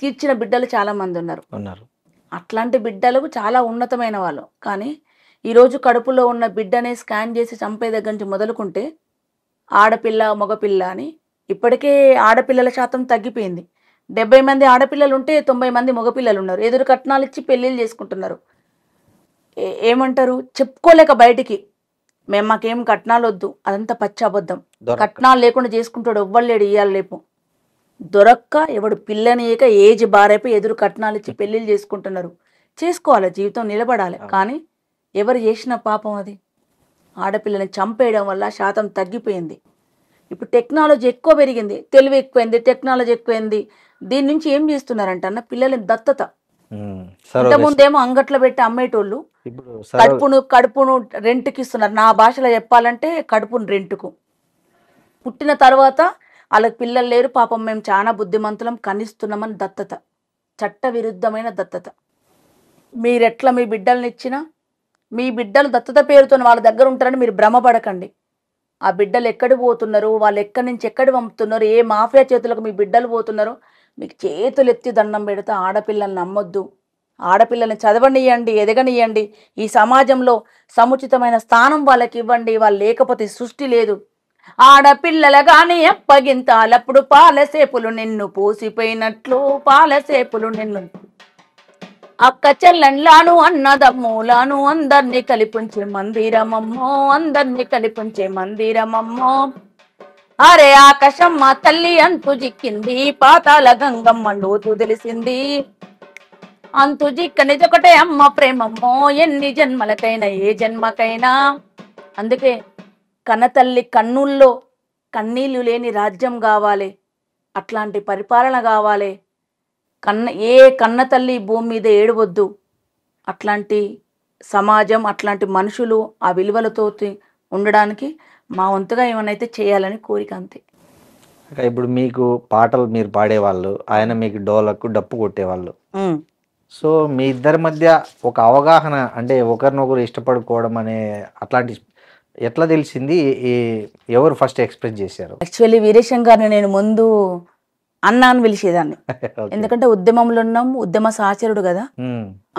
తీర్చిన బిడ్డలు చాలా మంది ఉన్నారు. అట్లాంటి బిడ్డలకు చాలా ఉన్నతమైన వాళ్ళు. కానీ ఈరోజు కడుపులో ఉన్న బిడ్డనే స్కాన్ చేసి చంపే దగ్గర నుంచి మొదలుకుంటే ఆడపిల్ల మగపిల్ల అని ఇప్పటికే ఆడపిల్లల శాతం తగ్గిపోయింది. 70 మంది ఆడపిల్లలు ఉంటే 90 మంది మగపిల్లలు ఉన్నారు. ఎదురు కట్నాలు ఇచ్చి పెళ్ళిళ్ళు చేసుకుంటున్నారు. ఏమంటారు, చెప్పుకోలేక బయటికి మాకేం కట్నాలు వద్దు, అదంతా పచ్చి అబద్ధం. కట్నాలు లేకుండా చేసుకుంటాడు ఎవ్వలేడు ఇయ్యాలి లేపు. దొరక్క ఎవడు పిల్లనియక ఏజ్ బారైపోయి ఎదురు కట్నాలు ఇచ్చి పెళ్ళిళ్ళు చేసుకుంటున్నారు. చేసుకోవాలి, జీవితం నిలబడాలి. కానీ ఎవరు చేసిన పాపం అది. ఆడపిల్లని చంపేయడం వల్ల శాతం తగ్గిపోయింది. ఇప్పుడు టెక్నాలజీ ఎక్కువ పెరిగింది, తెలివి ఎక్కువైంది, టెక్నాలజీ ఎక్కువైంది. దీని నుంచి ఏం చేస్తున్నారంట అన్న, పిల్లలని దత్తత. ఇంతకుముందేమో అంగట్లో పెట్టి అమ్మేటోళ్ళు కడుపును రెంట్కి ఇస్తున్నారు. నా భాషలో చెప్పాలంటే కడుపును రెంట్కు. పుట్టిన తర్వాత వాళ్ళకి పిల్లలు లేరు, పాపం మేము చాలా బుద్ధిమంతులం కనిస్తున్నామని దత్తత, చట్ట విరుద్ధమైన దత్తత. మీరెట్లా మీ బిడ్డల్ని ఇచ్చినా మీ బిడ్డలు దత్తత పేరుతో వాళ్ళ దగ్గర ఉంటారని మీరు భ్రమపడకండి. ఆ బిడ్డలు ఎక్కడికి పోతున్నారు, వాళ్ళు ఎక్కడి నుంచి ఎక్కడి పంపుతున్నారు, ఏ మాఫియా చేతులకు మీ బిడ్డలు పోతున్నారు, మీకు చేతులు ఎత్తి దండం పెడితే ఆడపిల్లల్ని నమ్మొద్దు. ఆడపిల్లల్ని చదవనియండి, ఎదగనియండి. ఈ సమాజంలో సముచితమైన స్థానం వాళ్ళకి ఇవ్వండి. వాళ్ళు లేకపోతే సృష్టి లేదు. ఆడపిల్లల గాని అప్పగింతాలప్పుడు పాలసేపులు నిన్ను పోసిపోయినట్లు, పాలసేపులు నిన్ను. అక్క చెల్లెన్లాను అన్నదమ్ములాను అందరినీ కల్పించే మందిరమమ్మో, అందరినీ కల్పించే మందిరమమ్మో. అరే ఆకాశమ్మ తల్లి అంతు జిక్కింది, పాతాల గంగమ్మ లోతు తెలిసింది. అంతు జిక్కనిదొకటే అమ్మ ప్రేమమ్మో, ఎన్ని జన్మలకైనా ఏ జన్మకైనా. అందుకే కన్నతల్లి కన్నుల్లో కన్నీళ్లు లేని రాజ్యం కావాలి, అట్లాంటి పరిపాలన కావాలి, ఏ కన్నతల్లి భూమి మీద ఏడవద్దు, అట్లాంటి సమాజం అట్లాంటి మనుషులు ఆ విలువలతో ఉండడానికి మా వంతుగా ఏమన్నైతే చేయాలని కోరిక అంతే. ఇప్పుడు మీకు పాటలు మీరు పాడేవాళ్ళు, ఆయన మీకు డోలకు డప్పు కొట్టేవాళ్ళు. సో మీ ఇద్దరి మధ్య ఒక అవగాహన అంటే ఒకరినొకరు ఇష్టపడుకోవడం అనే అట్లాంటి ఎట్లా తెలిసింది? ఎవరు ఫస్ట్ ఎక్స్ప్రెస్ చేశారు? యాక్చువల్లీ వీరేశం గారిని నేను ముందు అన్న అని పిలిచేదాన్ని. ఎందుకంటే ఉద్యమంలో ఉన్నాం, ఉద్యమ సహచరుడు కదా,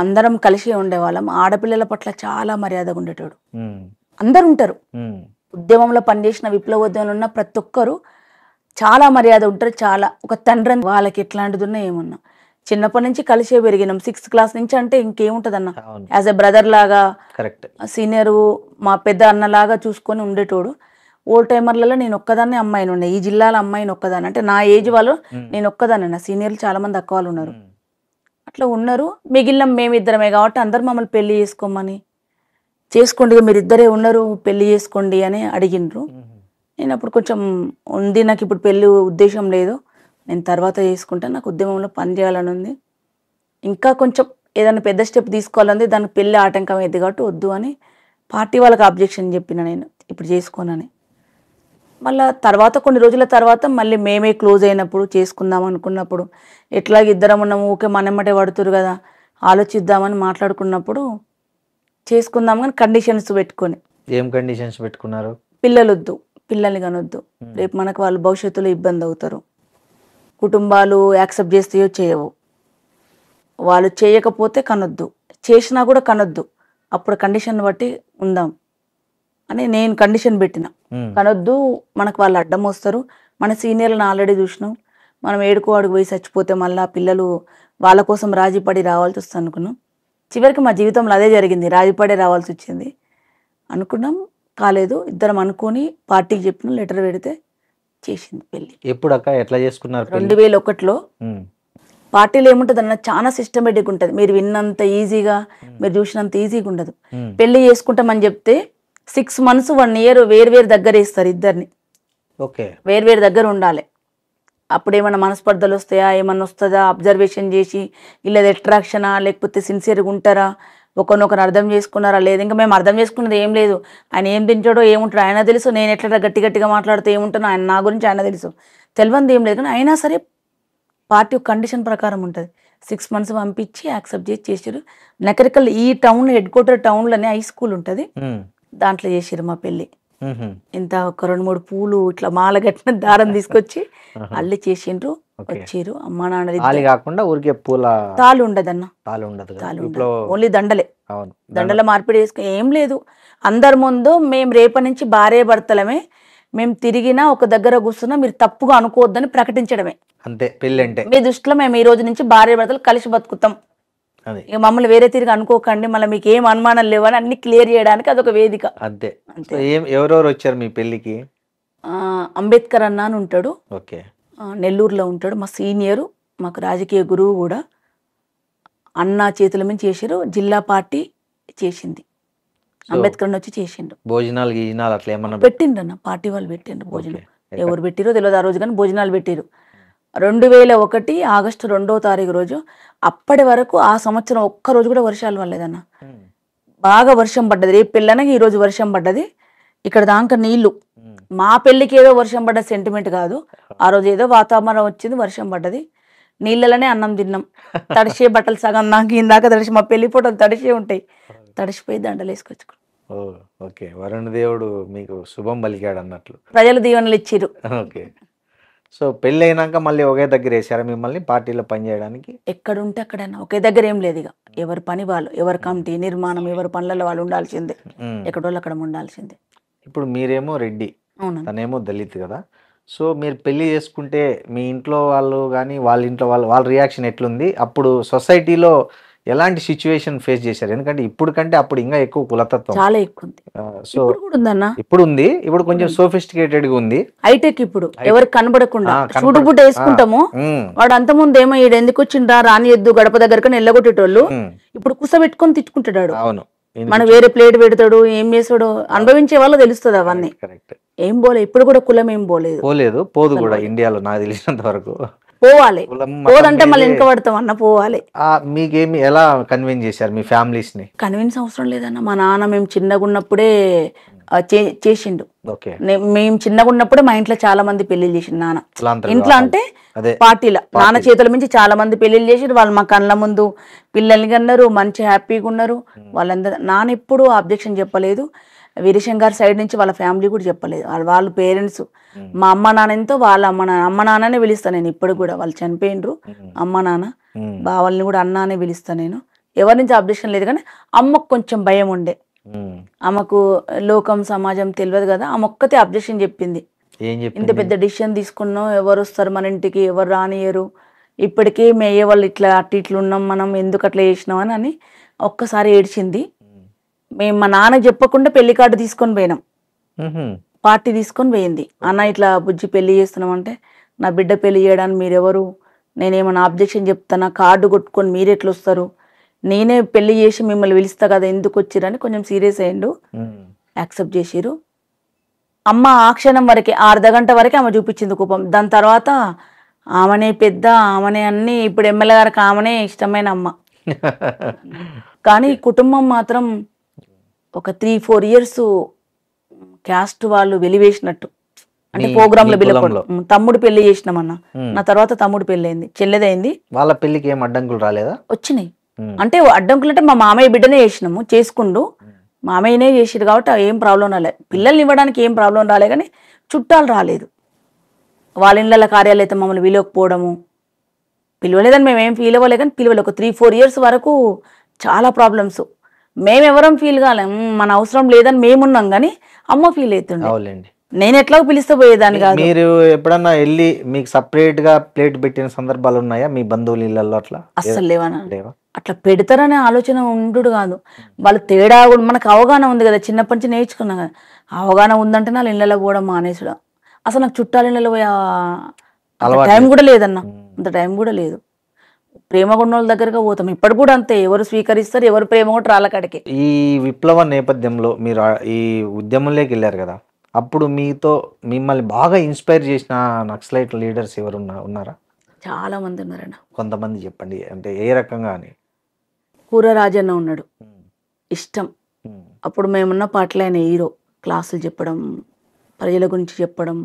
అందరం కలిసి ఉండేవాళ్ళం. ఆడపిల్లల పట్ల చాలా మర్యాదగా ఉండేటోడు. అందరు ఉంటారు, ఉద్యమంలో పనిచేసిన విప్లవోద్యమంలో ఉన్న ప్రతి ఒక్కరు చాలా మర్యాద ఉంటారు. చాలా ఒక తండ్రి వాళ్ళకి ఎట్లాంటిది ఉన్నా ఏమున్నా చిన్నప్పటి నుంచి కలిసే పెరిగినాం. 6th క్లాస్ నుంచి అంటే ఇంకేముంటది అన్న, యాజ్ ఎ బ్రదర్ లాగా, సీనియర్ మా పెద్ద అన్నలాగా చూసుకొని ఉండేటోడు. ఓల్డ్ టైమర్లలో నేను ఒక్కదాన్ని అమ్మాయిని ఉండే, ఈ జిల్లాలో అమ్మాయిని ఒక్కదాన్ని, అంటే నా ఏజ్ వాళ్ళు నేను ఒక్కదాన్ని, నా సీనియర్లు చాలా మంది అక్క వాళ్ళు ఉన్నారు. అట్లా ఉన్నారు. మిగిలిన మేమిద్దరమే కాబట్టి అందరు మమ్మల్ని పెళ్లి చేసుకోండి, మీరు ఇద్దరే ఉన్నారు, పెళ్లి చేసుకోండి అని అడిగినరు. నేను అప్పుడు కొంచెం ఉంది, నాకు ఇప్పుడు పెళ్లి ఉద్దేశం లేదు, నేను తర్వాత చేసుకుంటా, నాకు ఉద్యమంలో పని చేయాలని ఉంది, ఇంకా కొంచెం ఏదైనా పెద్ద స్టెప్ తీసుకోవాలని, దానికి పెళ్లి ఆటంకం అయింది కాబట్టి వద్దు అని పార్టీ వాళ్ళకి అబ్జెక్షన్ చెప్పిన, నేను ఇప్పుడు చేసుకోనని. మళ్ళీ తర్వాత కొన్ని రోజుల తర్వాత మళ్ళీ మేమే క్లోజ్ అయినప్పుడు, చేసుకుందాం అనుకున్నప్పుడు, ఎట్లాగ ఇద్దరం ఉన్నాము, ఓకే మనమ్మటే పడుతురు కదా, ఆలోచిద్దామని మాట్లాడుకున్నప్పుడు చేసుకుందాం కానీ కండిషన్స్ పెట్టుకొని. ఏం కండిషన్స్ పెట్టుకున్నారు? పిల్లలు వద్దు, పిల్లల్ని కనొద్దు, రేపు మనకు వాళ్ళు భవిష్యత్తులో ఇబ్బంది అవుతారు, కుటుంబాలు యాక్సెప్ట్ చేస్తాయో చేయవు, వాళ్ళు చేయకపోతే కనొద్దు, చేసినా కూడా కనొద్దు, అప్పుడు కండిషన్ బట్టి ఉందాం అని నేను కండిషన్ పెట్టిన. కనొద్దు, మనకు వాళ్ళు అడ్డం వస్తారు, మన సీనియర్లను ఆల్రెడీ చూసినాం, మనం ఏడుకో అడుగు పోయి చచ్చిపోతే మళ్ళీ పిల్లలు వాళ్ళ కోసం రాజీపడి రావాల్సి వస్తుంది అనుకున్నాం. చివరికి మా జీవితంలో అదే జరిగింది, రాజీపడే రావాల్సి వచ్చింది. అనుకున్నాం, కాలేదు, ఇద్దరం అనుకొని పార్టీకి చెప్పిన, లెటర్ పెడితే చేసింది పెళ్లి. ఎప్పుడు అక్క ఎట్లా చేసుకున్నారు? 2001లో. పార్టీలో ఏముంటుంది అన్న, చాలా సిస్టమేటిక్ ఉంటుంది, మీరు విన్నంత ఈజీగా, మీరు చూసినంత ఈజీగా ఉండదు. పెళ్లి చేసుకుంటామని చెప్తే 6 months 1 year వేరు దగ్గర వేస్తారు ఇద్దరిని, వేరు దగ్గర ఉండాలి. అప్పుడు ఏమన్నా మనస్పర్ధలు వస్తాయా, ఏమన్నా వస్తుందా అబ్జర్వేషన్ చేసి, ఇల్లది అట్రాక్షనా లేకపోతే సిన్సియర్గా ఉంటారా, ఒకరినొకరు అర్థం చేసుకున్నారా లేదు. ఇంకా మేము అర్థం చేసుకున్నది ఏం లేదు, ఆయన ఏం తింటాడో ఏముంటాడో ఆయన తెలుసు, నేను ఎట్లా గట్టిగా మాట్లాడితే ఏముంటానో ఆయన నా గురించి ఆయన తెలుసు, తెలియంది ఏం లేదు. కానీ అయినా సరే పార్టీ కండిషన్ ప్రకారం ఉంటుంది. 6 months పంపించి యాక్సెప్ట్ చేసారు. నకరికల్ ఈ టౌన్ హెడ్ క్వార్టర్ టౌన్లోనే హై స్కూల్ ఉంటుంది, దాంట్లో చేసారు మా పెళ్ళి. ఇంత ఒక 2-3 పూలు ఇట్లా మాల కట్టిన దారం తీసుకొచ్చి అల్లి చేసిండ్రు, వచ్చారు. అమ్మా నాన్న ఊరికే పూల తాళు ఉండదన్న, ఓన్లీ దండల మార్పిడి చేసుకుని ఏం లేదు. అందరి ముందు మేము రేపటి నుంచి భార్య భర్తలమే, మేము తిరిగినా ఒక దగ్గర కూర్చున్నా మీరు తప్పుగా అనుకోవద్దని ప్రకటించడమే అంతే. పెళ్లి అంటే మీ దృష్టిలో మేము ఈ రోజు నుంచి భార్య భర్తలు కలిసి బతుకుతాం, ఇక మమ్మల్ని వేరే తిరిగి అనుకోకండి, మళ్ళీ మీకు ఏం అనుమానం లేవని అన్ని క్లియర్ చేయడానికి అదొక వేదిక అంతే. ఎవరెవరు వచ్చారు మీ పెళ్లికి? అంబేద్కర్ అన్న అని ఉంటాడు, నెల్లూరులో ఉంటాడు, మా సీనియరు, మాకు రాజకీయ గురువు కూడా. అన్న చేతుల మీద చేసారు, జిల్లా పార్టీ చేసింది, అంబేద్కర్ వచ్చి చేసిండు. భోజనాలు గీజనాలు అట్లా ఏమన్నా పెట్టిండ్రు అన్న, పార్టీ వాళ్ళు పెట్టిండ్రు భోజనం. ఎవరు పెట్టిరో తెలియదు, ఆ రోజు కానీ భోజనాలు పెట్టిరు. 2001 ఆగస్టు 2వ తారీఖు రోజు. అప్పటి వరకు ఆ సంవత్సరం ఒక్కరోజు కూడా వర్షాలు పడలేదన్న, బాగా వర్షం పడ్డది. రేపు పెళ్ళనగా ఈ రోజు వర్షం పడ్డది, ఇక్కడ దాకా నీళ్లు. మా పెళ్లికి ఏదో వర్షం పడ్డ సెంటిమెంట్ కాదు, ఆ రోజు ఏదో వాతావరణం వచ్చింది, వర్షం పడ్డది, నీళ్ళలోనే అన్నం తిన్నాం. తడిసే బట్టలు సగం దాకా ఇందాక తడిసి, మా పెళ్లి ఫోటోలు తడిసే ఉంటాయి, తడిసిపోయి దండలు వేసుకొచ్చుకున్నాం. వరుణ దేవుడు మీకు శుభం పలికాడు అన్నట్లు, ప్రజలు దీవెనలు ఇచ్చిరు. సో పెళ్ళి అయినాక మళ్ళీ ఒకే దగ్గర వేసారా మిమ్మల్ని పార్టీలో పనిచేయడానికి? ఎక్కడుంటే అక్కడైనా, ఒకే దగ్గర ఏం లేదు, ఇక ఎవరి పని వాళ్ళు, ఎవరి కమిటీ నిర్మాణం, ఎవరి పనులలో వాళ్ళు ఉండాల్సిందే, ఎక్కడోళ్ళు అక్కడ ఉండాల్సిందే. ఇప్పుడు మీరేమో రెడ్డి, తనేమో దళిత్ కదా, సో మీరు పెళ్లి చేసుకుంటే మీ ఇంట్లో వాళ్ళు కానీ వాళ్ళ ఇంట్లో వాళ్ళ రియాక్షన్ ఎట్లుంది? అప్పుడు సొసైటీలో ఎలాంటి సిచ్యువేషన్ ఫేస్ చేశారు? ఎందుకంటే ఇప్పుడు కంటే అప్పుడు ఇంకా ఎక్కువ కులతత్వం చాలా ఎక్కువ ఉంది. సో ఇప్పుడు ఉంది, ఇప్పుడు కొంచెం సోఫిస్టికేటెడ్ గా ఉంది, హైటెక్. ఇప్పుడు ఎవరికి కనబడకుండా చూడుబుట్ట వేసుకుంటాము, వాడు అంత ముందు ఏమో ఈడు ఎందుకు వచ్చిండ్రా రాని ఎద్దు గడప దగ్గరకని ఎల్లగొట్టేటోళ్ళు, ఇప్పుడు కుసబెట్టుకొని తిట్టుకుంటాడు. అవును, మన వేరే ప్లేట్ పెడతాడు, ఏం చేస్తాడు అనుభవించే వాళ్ళు తెలుస్తుంది అవన్నీ. కరెక్ట్. ఏం పోలే, ఇప్పుడు కూడా కులం ఏం పోలేదు, పోలేదు, పోదు కూడా ఇండియాలో నాకు తెలిసినంత వరకు. పోవాలి. కులం పోదంటే మళ్ళీ వెనక పడతాం అన్న, పోవాలి. మీకేమి ఎలా కన్విన్స్ చేశారు మీ ఫ్యామిలీస్ ని? కన్విన్స్ అవసరం లేదన్న. మా నాన్న మేము చిన్నగా ఉన్నప్పుడే చేసిండు. ఓకే. మేము చిన్నగా ఉన్నప్పుడే మా ఇంట్లో చాలా మంది పెళ్లిళ్ళు చేసిండు నాన్న. ఇంట్లో అంటే అదే పార్టీల నాన్న చేతుల మించి చాలా మంది పెళ్లిళ్ళు చేసి వాళ్ళు మా కళ్ళ ముందు పిల్లల్ని కన్నారు, మంచి హ్యాపీగా ఉన్నారు వాళ్ళందరూ. నాన్న ఎప్పుడు అబ్జెక్షన్ చెప్పలేదు. వీరేశం గారి సైడ్ నుంచి వాళ్ళ ఫ్యామిలీ కూడా చెప్పలేదు. వాళ్ళ పేరెంట్స్, మా అమ్మ నాన్న ఎంతో వాళ్ళ అమ్మ నాన్ననే పిలుస్తాను నేను ఇప్పుడు కూడా. వాళ్ళు చనిపోయినరు, అమ్మ నాన్న బావల్ని కూడా అన్న అనే పిలుస్తాను నేను. ఎవరి నుంచి అబ్జెక్షన్ లేదు, కానీ అమ్మకు కొంచెం భయం ఉండే. ఆమెకు లోకం సమాజం తెలియదు కదా, ఆమె ఒక్కతే అబ్జెక్షన్ చెప్పింది. ఇంత పెద్ద డిసిషన్ తీసుకున్నాం, ఎవరు వస్తారు మన ఇంటికి, ఎవరు రానియరు, ఇప్పటికే మేయ వాళ్ళు ఇట్లా ఇట్లా ఉన్నాం, మనం ఎందుకు అట్లా చేసినాం అని ఒక్కసారి ఏడ్చింది. మేము మా నాన్న చెప్పకుండా పెళ్లి కార్డు తీసుకొని పోయినాం, పార్టీ తీసుకొని పోయింది. అన్న ఇట్లా బుజ్జి పెళ్లి చేస్తున్నాం అంటే, నా బిడ్డ పెళ్లి చేయడానికి మీరెవరు, నేనేమన్నా అబ్జెక్షన్ చెప్తానా, కార్డు కొట్టుకొని మీరు ఎట్లా వస్తారు, నేనే పెళ్లి చేసి మిమ్మల్ని పిలుస్తా కదా, ఎందుకు వచ్చిరని కొంచెం సీరియస్ అయ్యిండు. యాక్సెప్ట్ చేసిరు. అమ్మ ఆ క్షణం వరకే, అర్ధగంట వరకే ఆమె చూపించింది కోపం. దాని తర్వాత ఆమెనే పెద్ద, ఆమెనే అన్ని. ఇప్పుడు ఎమ్మెల్యే గారికి ఆమెనే ఇష్టమైన అమ్మ. కానీ కుటుంబం మాత్రం ఒక 3-4 ఇయర్స్ క్యాస్ట్ వాళ్ళు వెలివేసినట్టు. అంటే ప్రోగ్రామ్ లో బిల్లకూడదు. తమ్ముడు పెళ్లి చేసినామన్న, నా తర్వాత తమ్ముడు పెళ్లి అయింది, చెల్లెదైంది. వాళ్ళ పెళ్లికి ఏం అడ్డంకులు రాలేదా? వచ్చినాయి. అంటే అడ్డంకులు అంటే మా మామయ్య బిడ్డనే చేసినాము, చేసుకుండు మామయ్యనే చేసిరు కాబట్టి ఏం ప్రాబ్లం రాలేదు. పిల్లల్ని ఇవ్వడానికి ఏం ప్రాబ్లం రాలే, కానీ చుట్టాలు రాలేదు. వాళ్ళ ఇళ్ళ కార్యాలు అయితే మమ్మల్ని పిలవకపోవడము, పిలవలేదని మేము ఏం ఫీల్ అవ్వలే, కానీ పిలవలే. ఒక 3-4 ఇయర్స్ వరకు చాలా ప్రాబ్లమ్స్. మేమెవరం ఫీల్ కాలేం, మన అవసరం లేదని మేమున్నాం, కానీ అమ్మ ఫీల్ అవుతుండే. నేను ఎట్లా పిలిస్తే పోయేదాన్ని కాదు. మీరు ఎప్పుడన్నా వెళ్ళి మీకు సపరేట్ గా ప్లేట్ పెట్టిన సందర్భాలు ఉన్నాయా మీ బంధువుల ఇళ్ళల్లో? అట్లా అస్సలు లేవా. అట్లా పెడతారనే ఆలోచన ఉండు కాదు. వాళ్ళు తేడా మనకు అవగాహన ఉంది కదా, చిన్నప్పటి నుంచి నేర్చుకున్నాం కదా. అవగాహన ఉందంటే నా ఇళ్ళలో పోవడం మానేసుడు. అసలు నాకు చుట్టాల ఇళ్ళలో పోయే టైం కూడా లేదన్న, అంత టైం కూడా లేదు. ప్రేమ ఉన్న వాళ్ళ దగ్గరగా పోతాం, ఇప్పటి కూడా అంతే. ఎవరు స్వీకరిస్తారు, ఎవరు ప్రేమ కూడా రాళ్ళకాడికి. ఈ విప్లవ నేపథ్యంలో మీరు ఈ ఉద్యమంలోకి వెళ్ళారు కదా, అప్పుడు మిమ్మల్ని బాగా ఇన్స్పైర్ చేసిన నక్సలైట్ లీడర్స్ ఎవరు ఉన్నారా? చాలా మంది ఉన్నారన్న. కొంతమంది చెప్పండి, అంటే ఏ రకంగా అని. కూర రాజన్న ఉన్నాడు, ఇష్టం. అప్పుడు మేమున్న పాటలు ఆయన హీరో. క్లాసులు చెప్పడం, ప్రజల గురించి చెప్పడం,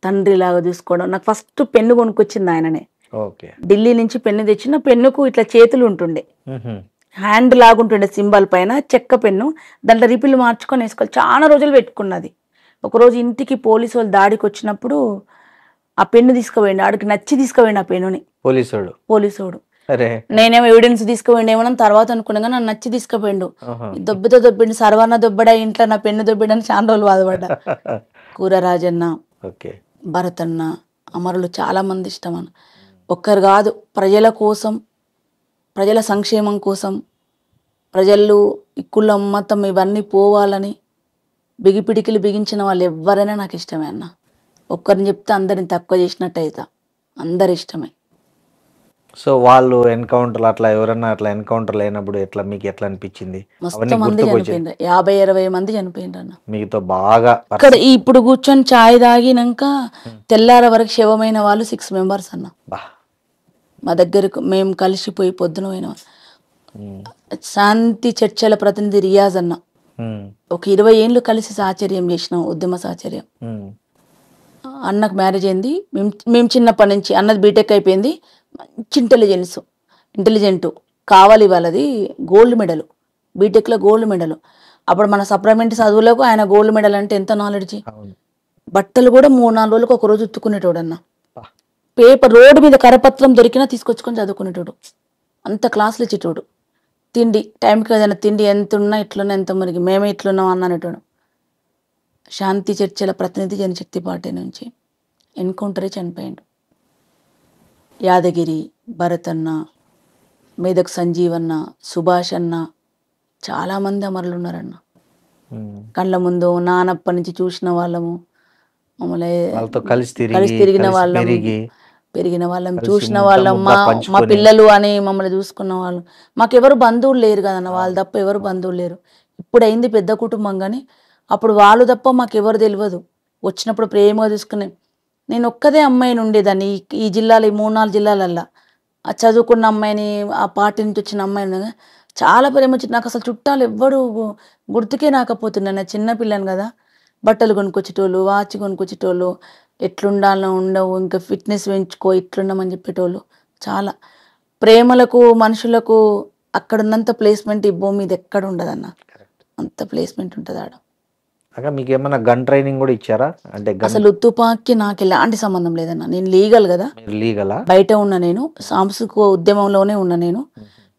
తండ్రిలాగా చూసుకోవడం. నాకు ఫస్ట్ పెన్ను కొనుక్కొచ్చింది ఆయననే. ఢిల్లీ నుంచి పెన్ను తెచ్చిన, పెన్నుకు ఇట్లా చేతులు ఉంటుండే, హ్యాండ్ లాగుంటుండే సింబల్ పైన చెక్క పెన్ను. దాంట్లో రిపిల్ మార్చుకొని వేసుకోవాలి. చాలా రోజులు పెట్టుకున్నది. ఒకరోజు ఇంటికి పోలీసు వాళ్ళు దాడికి వచ్చినప్పుడు ఆ పెన్ను తీసుకుపోయిండు. ఆడికి నచ్చి తీసుకుపోయిండు ఆ పెన్నుని పోలీసోడు. నేనేమో ఎవిడెన్స్ తీసుకుపోయిండు ఏమన్నా తర్వాత అనుకున్నా, కానీ నన్ను నచ్చి తీసుకుపోయిండు. దొబ్బితో దొబ్బిండు, సర్వన్న దొబ్బడా ఇంట్లో నా పెన్ను దొబ్బిడని చాలా రోజులు బాధపడ్డా. కూర రాజన్న, భరతన్న, అమరులు చాలా మంది ఇష్టం అన్న. ఒక్కరు కాదు, ప్రజల కోసం, ప్రజల సంక్షేమం కోసం, ప్రజలు ఇక్కుల మతం ఇవన్నీ పోవాలని బిగిపిడికిలు బిగించిన వాళ్ళు ఎవరైనా నాకు ఇష్టమే అన్న. ఒక్కరిని చెప్తే అందరిని తక్కువ చేసినట్టు అవుతా, అందరు ఇష్టమే. సో వాళ్ళు ఎన్కౌంటర్ అట్లా ఎవరన్నా అట్లా ఎన్కౌంటర్లు అయినప్పుడు ఎట్లా మీకు ఎట్లా అనిపించింది? మస్తు మంది చనిపోయిండ్రు, 50-60 మంది చనిపోయిండ్రు అన్న. మీతో బాగా ఇక్కడ ఇప్పుడు కూర్చొని ఛాయ్ తాగినాక తెల్లార వరకు శవమైన వాళ్ళు 6 మెంబర్స్ అన్న. మా దగ్గరకు మేము కలిసిపోయి పొద్దున పోయినాం. శాంతి చర్చల ప్రతినిధి రియాజ్ అన్న, ఒక 20 ఏళ్ళు కలిసి సాచర్యం చేసినాం, ఉద్యమ సాచర్యం. అన్నకు మ్యారేజ్ అయింది. మేము చిన్నప్పటి నుంచి, అన్నది బీటెక్ అయిపోయింది, మంచి ఇంటెలిజెంట్ కావాలి. వాళ్ళది గోల్డ్ మెడల్, బీటెక్లో గోల్డ్ మెడల్. అప్పుడు మన సప్లిమెంటరీ చదువులకు ఆయన గోల్డ్ మెడల్ అంటే ఎంత నాలెడ్జి. బట్టలు కూడా 3-4 రోజులకు ఒక రోజు ఉత్తుకునేటోడు అన్న. పేపర్ రోడ్డు మీద కరపత్రం దొరికినా తీసుకొచ్చుకొని చదువుకునేటోడు, అంత క్లాసులు ఇచ్చేటోడు. తిండి టైంకి ఏదైనా తిండి ఎంత ఉన్నా ఇట్లున్నా, ఎంత మురిగి మేమే ఇట్లున్నాం అన్ననేటోడు. శాంతి చర్చల ప్రతినిధి జనశక్తి పార్టీ నుంచి ఎన్కౌంటరే చనిపోయాడు. యాదగిరి, భరతన్న, మేదక్ సంజీవన్న, సుభాష్ అన్న, చాలామంది అమరులు ఉన్నారన్న. కళ్ళ ముందు నానప్ప నుంచి చూసిన వాళ్ళము, మమ్మల్ని కలిసి తిరిగిన వాళ్ళము, పెరిగిన వాళ్ళం, కలిసి చూసిన ముద్ద వాళ్ళం, ముద్ద మా పంచుకొని. పిల్లలు అని మమ్మల్ని చూసుకున్న వాళ్ళు. మాకెవరు బంధువులు లేరు కదన్న, వాళ్ళు తప్ప ఎవరు బంధువులు లేరు. ఇప్పుడు అయింది పెద్ద కుటుంబం కానీ అప్పుడు వాళ్ళు తప్ప మాకెవరు తెలియదు. వచ్చినప్పుడు ప్రేమగా చూసుకునే, నేను ఒక్కదే అమ్మాయిని ఉండేదాన్ని ఈ జిల్లాలో, ఈ 3-4 జిల్లాలల్లో. ఆ చదువుకున్న అమ్మాయిని, ఆ పార్టీ నుంచి వచ్చిన అమ్మాయిని చాలా ప్రేమ వచ్చింది నాకు. అసలు చుట్టాలు ఎవ్వరు గుర్తుకే రాకపోతున్నాను. నేను చిన్నపిల్లని కదా, బట్టలు కొనుక్కొచ్చేటోళ్ళు, వాచ్ కొనుక్కొచ్చేటోళ్ళు, ఎట్లుండాలో ఉండవు, ఇంకా ఫిట్నెస్ పెంచుకో, ఇట్లుండమని చెప్పేటోళ్ళు. చాలా ప్రేమలకు, మనుషులకు అక్కడ ఉన్నంత ప్లేస్మెంట్ ఈ భూమి మీద ఎక్కడ ఉండదన్న. అంత ప్లేస్మెంట్ ఉంటుంది ఆడ. అక్క మీకు ఏమైనా గన్ ట్రైనింగ్ కూడా ఇచ్చారా? అంటే గన్ అసలు తుపాకీ నాకు ఎలాంటి సంబంధం లేదన్న. నేను లీగల్ కదా, మీరు లీగలా? బయట ఉన్నా, నేను సాంస్కృతిక ఉద్యమంలోనే ఉన్నా, నేను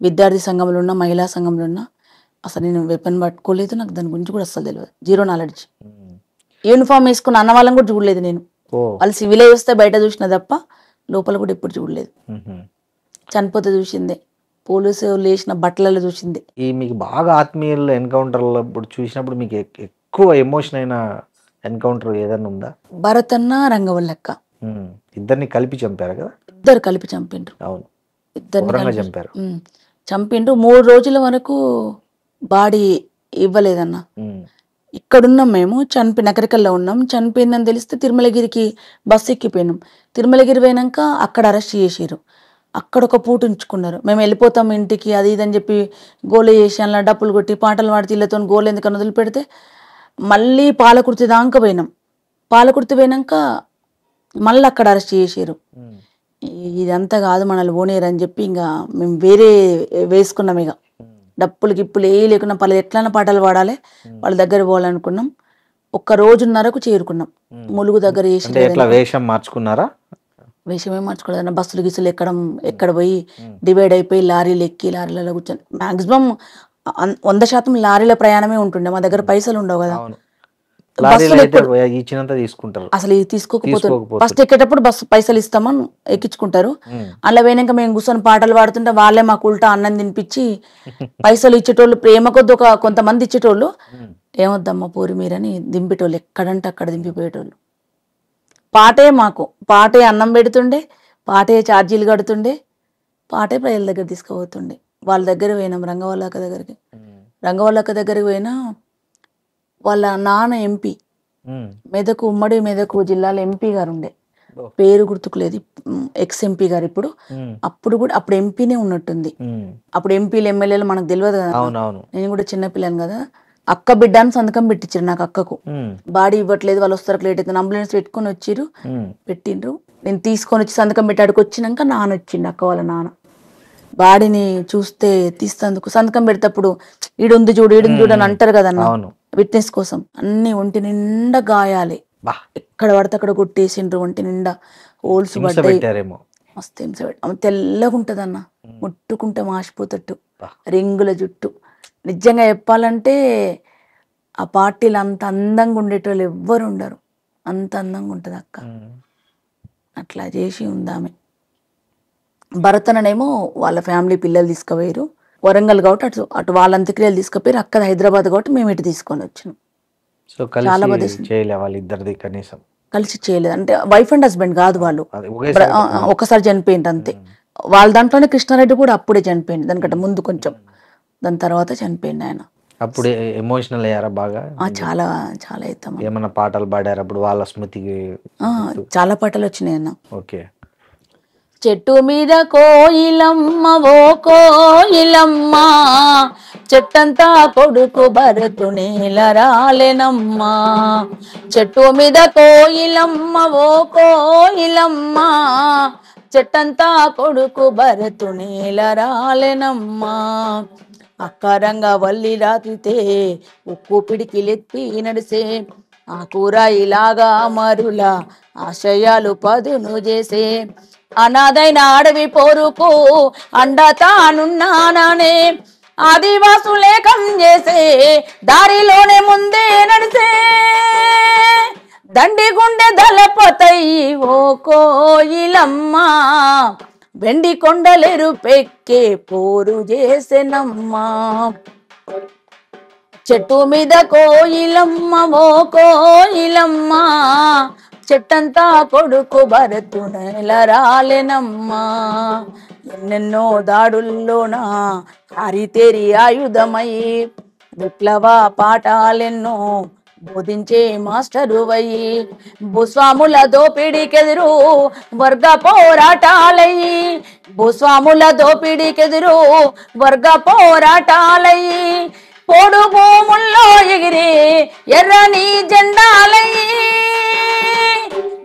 విద్యార్థి సంఘంలో ఉన్నా, మహిళా సంఘంలో ఉన్నా. అసలు నేను వెపన్ పట్టుకోలేదు, నాకు దాని గురించి కూడా అసలు తెలియదు, జీరో నాలెడ్జ్. యూనిఫామ్ వేసుకుని అన్న వాళ్ళని కూడా చూడలేదు నేను. వాళ్ళు సివిలే వస్తే బయట చూసిన తప్ప లోపల కూడా ఎప్పుడు చూడలేదు. చనిపోతే చూసిందే, పోలీసు లేచిన బట్టలలో చూసిందే. ఈ మీకు బాగా ఆత్మీయుల ఎన్కౌంటర్లో ఇప్పుడు చూసినప్పుడు మీకు ఎక్కువ ఎమోషన్ అయిన ఎన్కౌంటర్ ఏదైనా ఉందా? భరత్ అన్న, రంగవల్లక్క ఇద్దరిని కలిపి చంపారు కదా? ఇద్దరు కలిపి చంపిండ్రు. అవును, ఇద్దరిని చంపారు. చంపిండ్రు. 3 రోజుల వరకు బాడీ ఇవ్వలేదన్న. ఇక్కడున్నాం మేము, నకరికల్లో ఉన్నాం. చనిపోయిందని తెలిస్తే తిరుమలగిరికి బస్సు ఎక్కిపోయినాం. తిరుమలగిరి పోయినాక అక్కడ అరెస్ట్ చేసిర్రు. అక్కడ ఒక పూట ఉంచుకున్నారు. మేము వెళ్ళిపోతాం ఇంటికి అది ఇదని చెప్పి గోలే చేసి అలా డప్పులు కొట్టి పాటలు పాడి ఇళ్ళతో గోలు ఎందుకని వదిలిపెడితే మళ్ళీ పాలకుర్తి దాకా పోయినాం. పాలకుర్తి పోయినాక మళ్ళీ అక్కడ అరెస్ట్ చేసారు. ఇదంతా కాదు మనల్ని ఓనేరు అని చెప్పి ఇంకా మేము వేరే వేసుకున్నాం. ఇక డప్పులు గిప్పులు ఏ లేకున్నా పలు ఎట్లన్నా పాటలు పాడాలి, వాళ్ళ దగ్గర పోవాలనుకున్నాం. 1 రోజున్నరకు చేరుకున్నాం. ములుగు దగ్గర చేసి వేషం మార్చుకున్నారా? వేషమే మార్చుకోలేదన్న. బస్సులు గిసులు ఎక్కడ పోయి డివైడ్ అయిపోయి లారీలు ఎక్కి లారీలలో కూర్చొని మాక్సిమం 100% లారీల ప్రయాణమే ఉంటుండే. మా దగ్గర పైసలు ఉండవు కదా, అసలు తీసుకోకపోతే ఫస్ట్ ఎక్కేటప్పుడు బస్సు పైసలు ఇస్తామని ఎక్కించుకుంటారు. అలా పోయినాక మేము కూర్చొని పాటలు పాడుతుంటే వాళ్ళే మాకు ఉల్టా అన్నం తినిపించి పైసలు ఇచ్చేటోళ్ళు, ప్రేమ కొద్ది కొంతమంది ఇచ్చేటోళ్ళు. ఏమొద్దమ్మా పూరి మీరని దింపేటోళ్ళు, ఎక్కడంటే అక్కడ దింపిపోయేటోళ్ళు. పాటే అన్నం పెడుతుండే, పాటే ఛార్జీలు కడుతుండే, పాటే ప్రజల దగ్గర తీసుకుపోతుండే. వాళ్ళ దగ్గర పోయినాం, రంగవల్లక్క దగ్గరికి. రంగవల్లక్క దగ్గరికి పోయినా వాళ్ళ నాన్న ఎంపీ, ఉమ్మడి మెదకు జిల్లాలో ఎంపీ గారు ఉండే, పేరు గుర్తుకులేదు, ఎక్స్ ఎంపీ గారు ఇప్పుడు. అప్పుడు ఎంపీనే ఉన్నట్టుంది. అప్పుడు ఎంపీలు ఎమ్మెల్యేలు మనకు తెలియదు కదా, నేను కూడా చిన్నపిల్లని కదా. అక్క బిడ్డ అని సంతకం పెట్టించారు నాకు. అక్కకు బాడీ ఇవ్వట్లేదు, వాళ్ళు వస్తారు లేట్ అయితే అంబులెన్స్ పెట్టుకొని వచ్చిర్రు, పెట్టిండ్రు. నేను తీసుకొని వచ్చి సంతకం పెట్టాడికి వచ్చినాక నాన్న వచ్చిండు, అక్క వాళ్ళ నాన్న. బాడీని చూస్తే తీస్తేందుకు సంతకం పెడతప్పుడు ఈడుంది చూడు అని అంటారు కదన్న, విట్నెస్ కోసం. అన్ని ఒంటి నిండా గాయాలి, ఎక్కడ పడితే అక్కడ కొట్టేసిండ్రు, ఒంటి నిండా హోల్స్ పడ్డాయి. మస్తు హింస పెట్టి తెల్లగా ఉంటదన్న, ముట్టుకుంటే మాసిపోతట్టు, రింగుల జుట్టు. నిజంగా చెప్పాలంటే ఆ పార్టీలు అంత అందంగా ఉండేటోళ్ళు ఎవ్వరు ఉండరు, అంత అందంగా ఉంటుంది అక్క. అట్లా చేసి ఉందామె. భరతననేమో వాళ్ళ ఫ్యామిలీ పిల్లలు తీసుకుపోయారు వరంగల్ కాబట్టి అటు వాళ్ళ అంత్యక్రియలు తీసుకుపోయారు. అక్కడ హైదరాబాద్ కాబట్టి మేము ఇటు తీసుకొని వచ్చినాం. చాలా కలిసి చేయలేదు అంటే వైఫ్ అండ్ హస్బెండ్ కాదు వాళ్ళు, ఒకసారి చనిపోయింది అంతే. వాళ్ళ దాంట్లోనే కృష్ణారెడ్డి కూడా అప్పుడే చనిపోయింది, దానికంటే ముందు కొంచెం, దాని తర్వాత చనిపోయింది ఆయన. అప్పుడు ఎమోషనల్ అయ్యారా బాగా? చాలా చాలా అవుతాం. ఏమన్నా పాటలు పాడారు అప్పుడు వాళ్ళ స్మృతికి? చాలా పాటలు వచ్చినాయి అన్న. ఓకే. చెట్టు మీద కోయిలమ్మ ఓ కోయిలమ్మ, చెట్టంతా కొడుకు భరతు నేల రాలెనమ్మా. చెట్టు మీద కోయిలమ్మ ఓ కోయిలమ్మ, చెట్టంతా కొడుకు భరతు నేల రాలెనమ్మా. అక్కరంగా వల్లి రాత్రితే ఉక్కు పిడికిలెత్తి నడిసే, ఆ కూర ఇలాగా మరుల ఆశయాలు పదును చేసే. అనాథైన అడవి పోరుకు అండతానున్నాననే, ఆదివాసులేకం చేసే దారిలోనే ముందే నడిసే. దండి గుండె దళపతయి ఓ కోయిలమ్మ, వెండి కొండలేరు పెక్కే పోరు చేసెనమ్మా. చెట్టు మీద కోయిలమ్మ ఓ కోయిలమ్మ, చెట్టంతా కొడుకు భరతునెల రాలెనమ్మా ఎన్నెన్నో దాడుల్లోన హరితేరి ఆయుధమై విప్లవ పాఠాలెన్నో బోధించే మాస్టరు వయ్యి భూస్వాముల దోపిడీకెదురు వర్గ పోరాటాలయ్యి భూస్వాముల దోపిడీకెదురు వర్గ పోరాటాలయ్యి పోడు భూముల్లో ఎగిరి ఎర్రని జెండాలయ్యి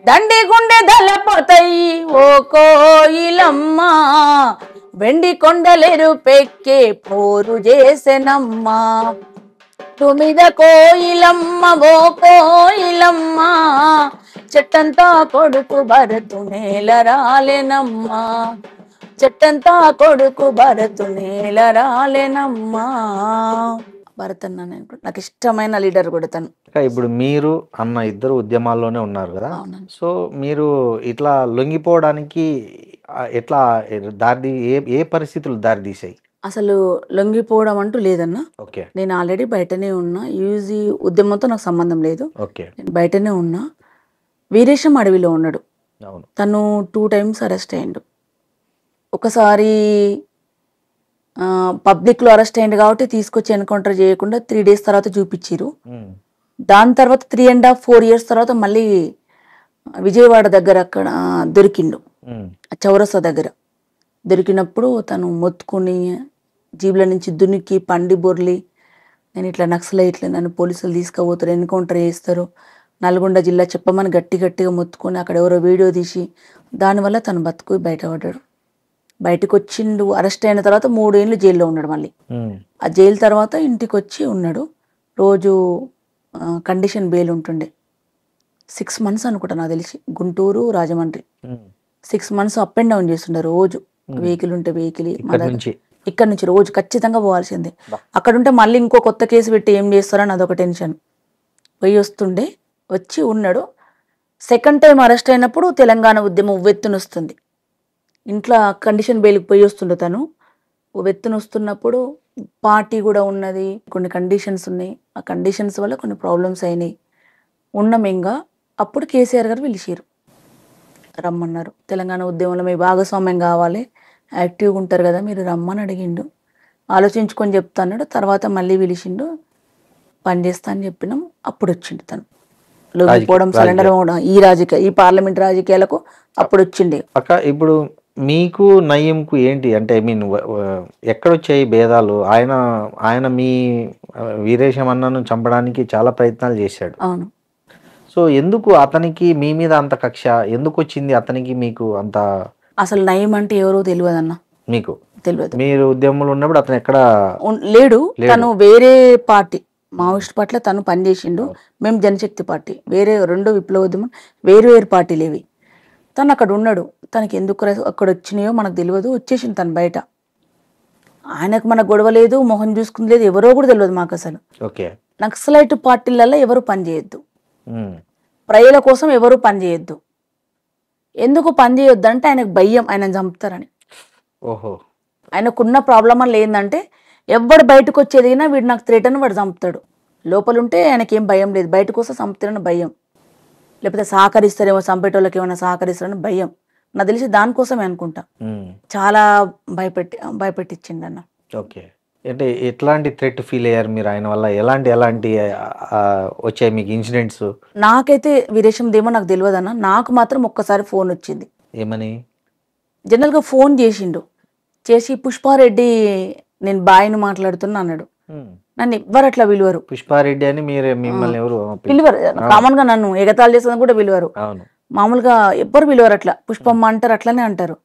దండి గుండె దళపతాయి ఓ కోయిలమ్మ వెండి కొండలేరు పెక్కే పోరు చేసెనమ్మా తుమిద కోయిలమ్మ ఓ కోయిలమ్మ చెట్టంతా కొడుకు భరతు నేల రాలెనమ్మా చెట్టంతా కొడుకు భరతు నేల రాలెనమ్మా భరత్ అన్న నాకు ఇష్టమైన లీడర్ కూడా తను. ఇప్పుడు మీరు అన్న ఇద్దరు ఉద్యమాల్లోనే ఉన్నారు కదా, అవునండి. సో మీరు ఇట్లా లొంగిపోవడానికి ఎట్లా దారి ఏ పరిస్థితులు దారి తీసాయి? అసలు లొంగిపోవడం అంటూ లేదన్న. ఓకే నేను ఆల్రెడీ బయటనే ఉన్నా. యూజీ ఉద్యమంతో నాకు సంబంధం లేదు. ఓకే నేను బయటనే ఉన్నా. వీరేశం అడవిలో ఉన్నాడు. అవును. తను 2 times అరెస్ట్ అయ్యిండు. ఒకసారి పబ్లిక్లో అరెస్ట్ అయ్యిండు కాబట్టి తీసుకొచ్చి ఎన్కౌంటర్ చేయకుండా 3 days తర్వాత చూపించారు. దాని తర్వాత 3.5-4 years తర్వాత మళ్ళీ విజయవాడ దగ్గర అక్కడ దొరికిండు, చౌరస్తా దగ్గర దొరికినప్పుడు తను మొత్తుకుని జీబుల నుంచి దునికి పండి బొర్లి నేను ఇట్లా నక్సలైట్లు నన్ను పోలీసులు తీసుకుపోతారు, ఎన్కౌంటర్ చేస్తారు, నల్గొండ జిల్లా చెప్పమని గట్టిగా మొత్తుకొని అక్కడ ఎవరో వీడియో తీసి దానివల్ల తను బతుకు బయటపడ్డాడు. బయటకు వచ్చిండు. అరెస్ట్ అయిన తర్వాత 3 ఏళ్ళు జైల్లో ఉన్నాడు. మళ్ళీ ఆ జైలు తర్వాత ఇంటికి వచ్చి ఉన్నాడు. రోజు కండిషన్ బెయిల్ ఉంటుండే. 6 months అనుకుంటా నాకు తెలిసి, Guntur Rajahmundry 6 months up and down చేస్తుండే. రోజు వెహికల్ ఉంటే వెహికల్, ఇక్కడ నుంచి రోజు ఖచ్చితంగా పోవాల్సిందే. అక్కడ ఉంటే మళ్ళీ ఇంకో కొత్త కేసు పెట్టి ఏం చేస్తారని అదొక టెన్షన్. పోయి వస్తుండే, వచ్చి ఉన్నాడు. సెకండ్ టైం అరెస్ట్ అయినప్పుడు తెలంగాణ ఉద్యమం ఉవ్వెత్తున వస్తుంది. ఇంట్లో కండిషన్ బెయిల్కి పోయి వస్తుండే తను. ఉవ్వెత్తున వస్తున్నప్పుడు పార్టీ కూడా ఉన్నది, కొన్ని కండిషన్స్ ఉన్నాయి. ఆ కండిషన్స్ వల్ల కొన్ని ప్రాబ్లమ్స్ అయినాయి. ఉన్నాం ఇంకా. అప్పుడు కేసీఆర్ గారు పిలిచారు, రమ్మన్నారు. తెలంగాణ ఉద్యమంలో మీ భాగస్వామ్యం కావాలి, యాక్టివ్గా ఉంటారు కదా మీరు రమ్మని అడిగిండు. ఆలోచించుకొని చెప్తా అన్నాడు. తర్వాత మళ్ళీ పిలిచిండు, పని చేస్తా అని చెప్పినాం. అప్పుడు వచ్చిండు తను. లొంగిపోవడం, సరెండర్ అవ్వడం, ఈ పార్లమెంట్ రాజకీయాలకు అప్పుడు వచ్చిండే. అక్క ఇప్పుడు మీకు నయ్యంకు ఏంటి అంటే ఐ మీన్ ఎక్కడొచ్చాయి భేదాలు? ఆయన మీ వీరేశం అన్నను చంపడానికి చాలా ప్రయత్నాలు చేశాడు. అవును. సో ఎందుకు అతనికి మీ మీద అంత కక్ష ఎందుకు వచ్చింది? అతనికి మీకు అంత అసలు నయం అంటే ఎవరో తెలియదు అన్న. మీకు తెలియదు. మీరు ఉద్యమంలో ఉన్నప్పుడు అతను ఎక్కడ లేడు. తను వేరే పార్టీ, మావోయిస్ట్ పార్టీలో తను పనిచేసిండు. మేము జనశక్తి పార్టీ, వేరే 2 విప్లవోద్యమం వేరు పార్టీలు ఇవి. తను అక్కడ ఉన్నాడు. తనకి ఎందుకు అక్కడ వచ్చినాయో మనకు తెలియదు. వచ్చేసింది తను బయట. ఆయనకు మనకు గొడవ లేదు, మొహం చూసుకుంది లేదు, ఎవరో కూడా తెలియదు మాకు అసలు. నక్సలైట్ పార్టీలలో ఎవరు పనిచేయొద్దు, ప్రజల కోసం ఎవరు పనిచేయొద్దు. ఎందుకు పనిచేయొద్దు అంటే ఆయనకు భయం, ఆయన చంపుతారని. ఓహో. ఆయనకున్న ప్రాబ్లం వల్ల ఏంటంటే ఎవడు బయటకు వచ్చేదిగినా వీడు నాకు థ్రెట్ అని వాడు చంపుతాడు. లోపలుంటే ఆయనకేం భయం లేదు, బయటకు వస్తే చంపుతారని భయం, లేకపోతే సహకరిస్తారేమో, చంపేటోళ్ళకి ఏమైనా సహకరిస్తారని భయం. నాకు తెలిసి దానికోసమే అనుకుంటా చాలా భయపెట్టించిండు అన్న. ఓకే. అంటే ఎట్లాంటి థ్రెట్ ఫీల్ అయ్యారు మీరు ఆయన వల్ల? ఎలాంటి వచ్చాయి మీకు ఇన్సిడెంట్స్? నాకైతే వీరేశందేమో నాకు తెలియదు అన్న. నాకు మాత్రం ఒక్కసారి ఫోన్ వచ్చింది. ఏమని? జనరల్గా ఫోన్ చేసి పుష్పారెడ్డి నేను బాయ్ని మాట్లాడుతున్నా అన్నాడు. నన్ను ఎవ్వరు అట్లా పిలువరు. పుష్పారెడ్డి అని మిమ్మల్ని ఎవరు పిలువరు? కామన్ గా నన్ను ఎగతాళి చేసేది కూడా పిలువరు. మామూలుగా ఎవ్వరు పిలువరు. అట్లా పుష్పమ్మ అంటారు, అట్లనే అంటారు.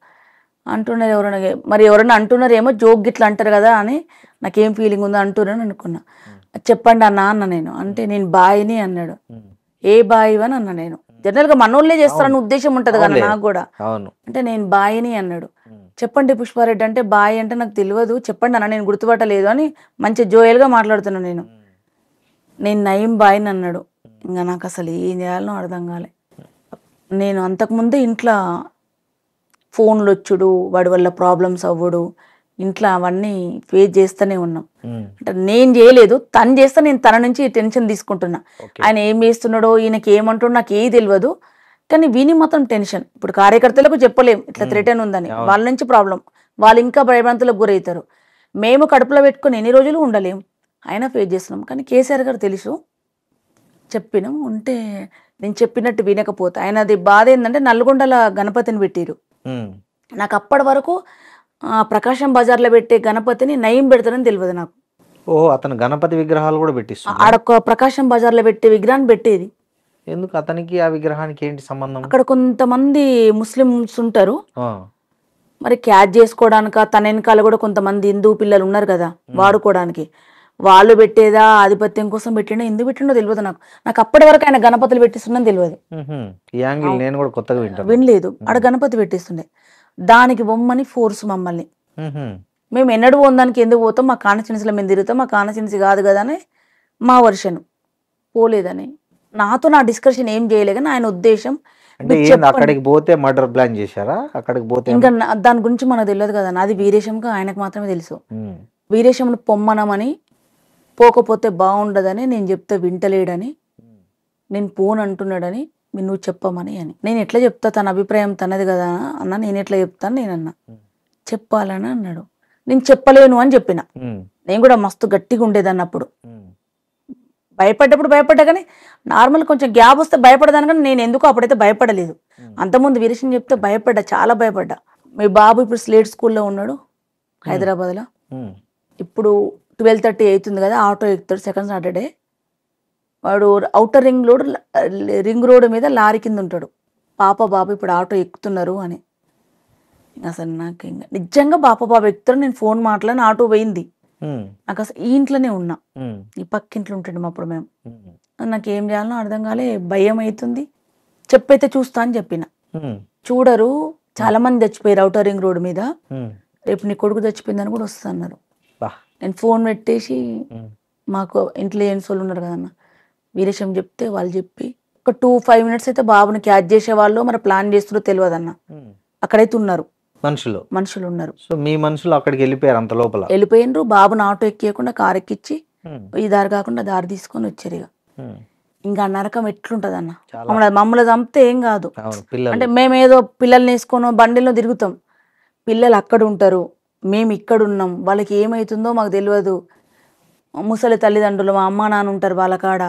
అంటున్నారు ఎవరైనా, మరి ఎవరైనా అంటున్నారు ఏమో జోక్ గిట్లా అంటారు కదా అని నాకేం ఫీలింగ్ ఉందో అంటున్నాను అనుకున్నా. చెప్పండి అన్న అన్న నేను అంటే, నేను బాయ్ని అన్నాడు. ఏ బాయ్ అని అన్నా నేను. జనరల్ గా మనోళ్ళే చేస్తారని ఉద్దేశం ఉంటది కదా నాకు కూడా. అంటే నేను బాయ్ని అన్నాడు. చెప్పండి పుష్పారెడ్డి అంటే, బాయ్ అంటే నాకు తెలియదు చెప్పండి అన్న, నేను గుర్తుపట్టలేదు అని మంచి జోయల్గా మాట్లాడుతున్నాను నేను. నేను నయం బాయ్ని అన్నాడు. ఇంకా నాకు అసలు ఏం చేయాలనో అర్థం కాలే. నేను అంతకుముందే ఇంట్లో ఫోన్లు వచ్చుడు, వాడి వల్ల ప్రాబ్లమ్స్ అవ్వడు, ఇంట్లో అవన్నీ ఫేస్ చేస్తూనే ఉన్నాం. అంటే నేను చేయలేదు, తను చేస్తా, నేను తన నుంచి టెన్షన్ తీసుకుంటున్నా. ఆయన ఏం చేస్తున్నాడో, ఈయనకి ఏమంటాడో నాకు ఏది తెలియదు. కానీ విని మాత్రం టెన్షన్. ఇప్పుడు కార్యకర్తలకు చెప్పలేం ఇట్లా థ్రెటన్ ఉందని, వాళ్ళ నుంచి ప్రాబ్లం, వాళ్ళు ఇంకా భయభ్రాంతులకు గురవుతారు. మేము కడుపులో పెట్టుకొని ఎన్ని రోజులు ఉండలేం, అయినా ఫేస్ చేస్తున్నాం. కానీ కేసీఆర్ గారు తెలుసు, చెప్పినాం ఉంటే నేను చెప్పినట్టు వినకపోతే ఆయనది బాధ ఏంటంటే నల్గొండల గణపతిని పెట్టిరు. నాకు అప్పటి వరకు ప్రకాశం బజార్లో పెట్టే గణపతిని నయం పెడతారని తెలియదు నాకు. ఓహో, అతను గణపతి విగ్రహాలు కూడా పెట్టిస్తాడు. ఆడొక్క ప్రకాశం బజార్లో పెట్టే విగ్రహాన్ని పెట్టేది. ఎందుకు అతనికి ఆ విగ్రహానికి ఏంటి సంబంధం? అక్కడ కొంతమంది ముస్లిమ్స్ ఉంటారు, మరి క్యాచ్ చేసుకోవడానిక తన వెనకాల కూడా కొంతమంది హిందూ పిల్లలు ఉన్నారు కదా వాడుకోవడానికి, వాళ్ళు పెట్టేదా ఆధిపత్యం కోసం పెట్టిండో ఎందుకు పెట్టిండో తెలియదు నాకు. నాకు అప్పటి వరకు ఆయన గణపతులు పెట్టిస్తుండని తెలియదు. ఈ యాంగిల్ నేను కూడా కొత్తగా వినలేదు. ఆడ గణపతి పెట్టిస్తుండే, దానికి బొమ్మని ఫోర్స్ మమ్మల్ని. మేము ఎన్నడూ పోదానికి ఎందుకు పోతాం, మా కాన్స్టిట్యున్సీలో మేము తిరుగుతాం, మా కాన్స్టిట్యున్సీ కాదు కదా అని మా వర్షన్. పోలేదని నాతో నా డిస్కషన్ ఏం చేయలే, కానీ ఆయన ఉద్దేశం అక్కడికి పోతే మర్డర్ ప్లాన్ చేశారా? అక్కడికి పోతే ఇంకా దాని గురించి మనకు తెలియదు కదా. నాది వీరేశంగా ఆయనకు మాత్రమే తెలుసు. వీరేశంను పొమ్మనమని, పోకపోతే బాగుండదని నేను చెప్తే వింటలేడని, నేను పోను అంటున్నాడని నువ్వు చెప్పమని అని. నేను ఎట్లా చెప్తా, తన అభిప్రాయం తనది కదా అన్న, నేను ఎట్లా చెప్తాను నేనన్నా. చెప్పాలని అన్నాడు, నేను చెప్పలేను అని చెప్పిన. నేను కూడా మస్తు గట్టిగా ఉండేదాన్ని అప్పుడు, భయపడ్డప్పుడు భయపడ్డా, కానీ నార్మల్ కొంచెం గ్యాప్ వస్తే భయపడదాను, కానీ నేను ఎందుకు అప్పుడైతే భయపడలేదు. అంతకుముందు వీరేశం చెప్తే భయపడ్డా, చాలా భయపడ్డా. మీ బాబు ఇప్పుడు స్లేట్ స్కూల్లో ఉన్నాడు హైదరాబాద్లో. ఇప్పుడు 12:30 అవుతుంది కదా, ఆటో ఎక్కుతాడు సెకండ్ సాటర్డే. వాడు ఔటర్ రింగ్ రోడ్ మీద లారీ కింద ఉంటాడు. బాబు ఇప్పుడు ఆటో ఎక్కుతున్నారు అని. అసలు నాకు ఇంకా నిజంగా బాబు ఎక్కుతారు. నేను ఫోన్ మాట్లాడిన ఆటో పోయింది. నాకు అసలు ఈ ఇంట్లోనే ఉన్నా, ఈ పక్కింట్లో ఉంటాడు అప్పుడు మేము. నాకు ఏం చేయాలో అర్థం కాలే, భయం అవుతుంది. చెప్పైతే చూస్తా అని చెప్పిన. చూడరు, చాలా మంది చచ్చిపోయారు ఔటర్ రింగ్ రోడ్ మీద, రేపు నీ కొడుకు చచ్చిపోయిందని కూడా వస్తున్నారు. నేను ఫోన్ పెట్టేసి, మాకు ఇంటెలిజెన్స్ వాళ్ళు ఉన్నారు కదన్న, వీరేశం చెప్తే వాళ్ళు చెప్పి ఒక 2-5 minutes అయితే బాబుని క్యాచ్ చేసేవాళ్ళు, మరి ప్లాన్ చేస్తున్నారో తెలియదు అన్న. అక్కడైతే ఉన్నారు మనుషులు ఉన్నారు. సో మీ మనుషులు అక్కడికి వెళ్ళిపోయారు, అంత లోపల వెళ్ళిపోయినరు. బాబుని ఆటో ఎక్కియకుండా కారు ఎక్కిచ్చి ఈ దారి కాకుండా దారి తీసుకొని వచ్చారు. ఇక ఇంకా నరకం ఎట్లుంటది అన్న, మమ్మల్ని చంపితే ఏం కాదు. అంటే మేము ఏదో పిల్లల్ని వేసుకొని బండిలో తిరుగుతాం, పిల్లలు అక్కడ ఉంటారు, మేము ఇక్కడ ఉన్నాం, వాళ్ళకి ఏమవుతుందో మాకు తెలియదు. ముసలి తల్లిదండ్రులు, మా అమ్మ నాన్న ఉంటారు వాళ్ళ కాడ,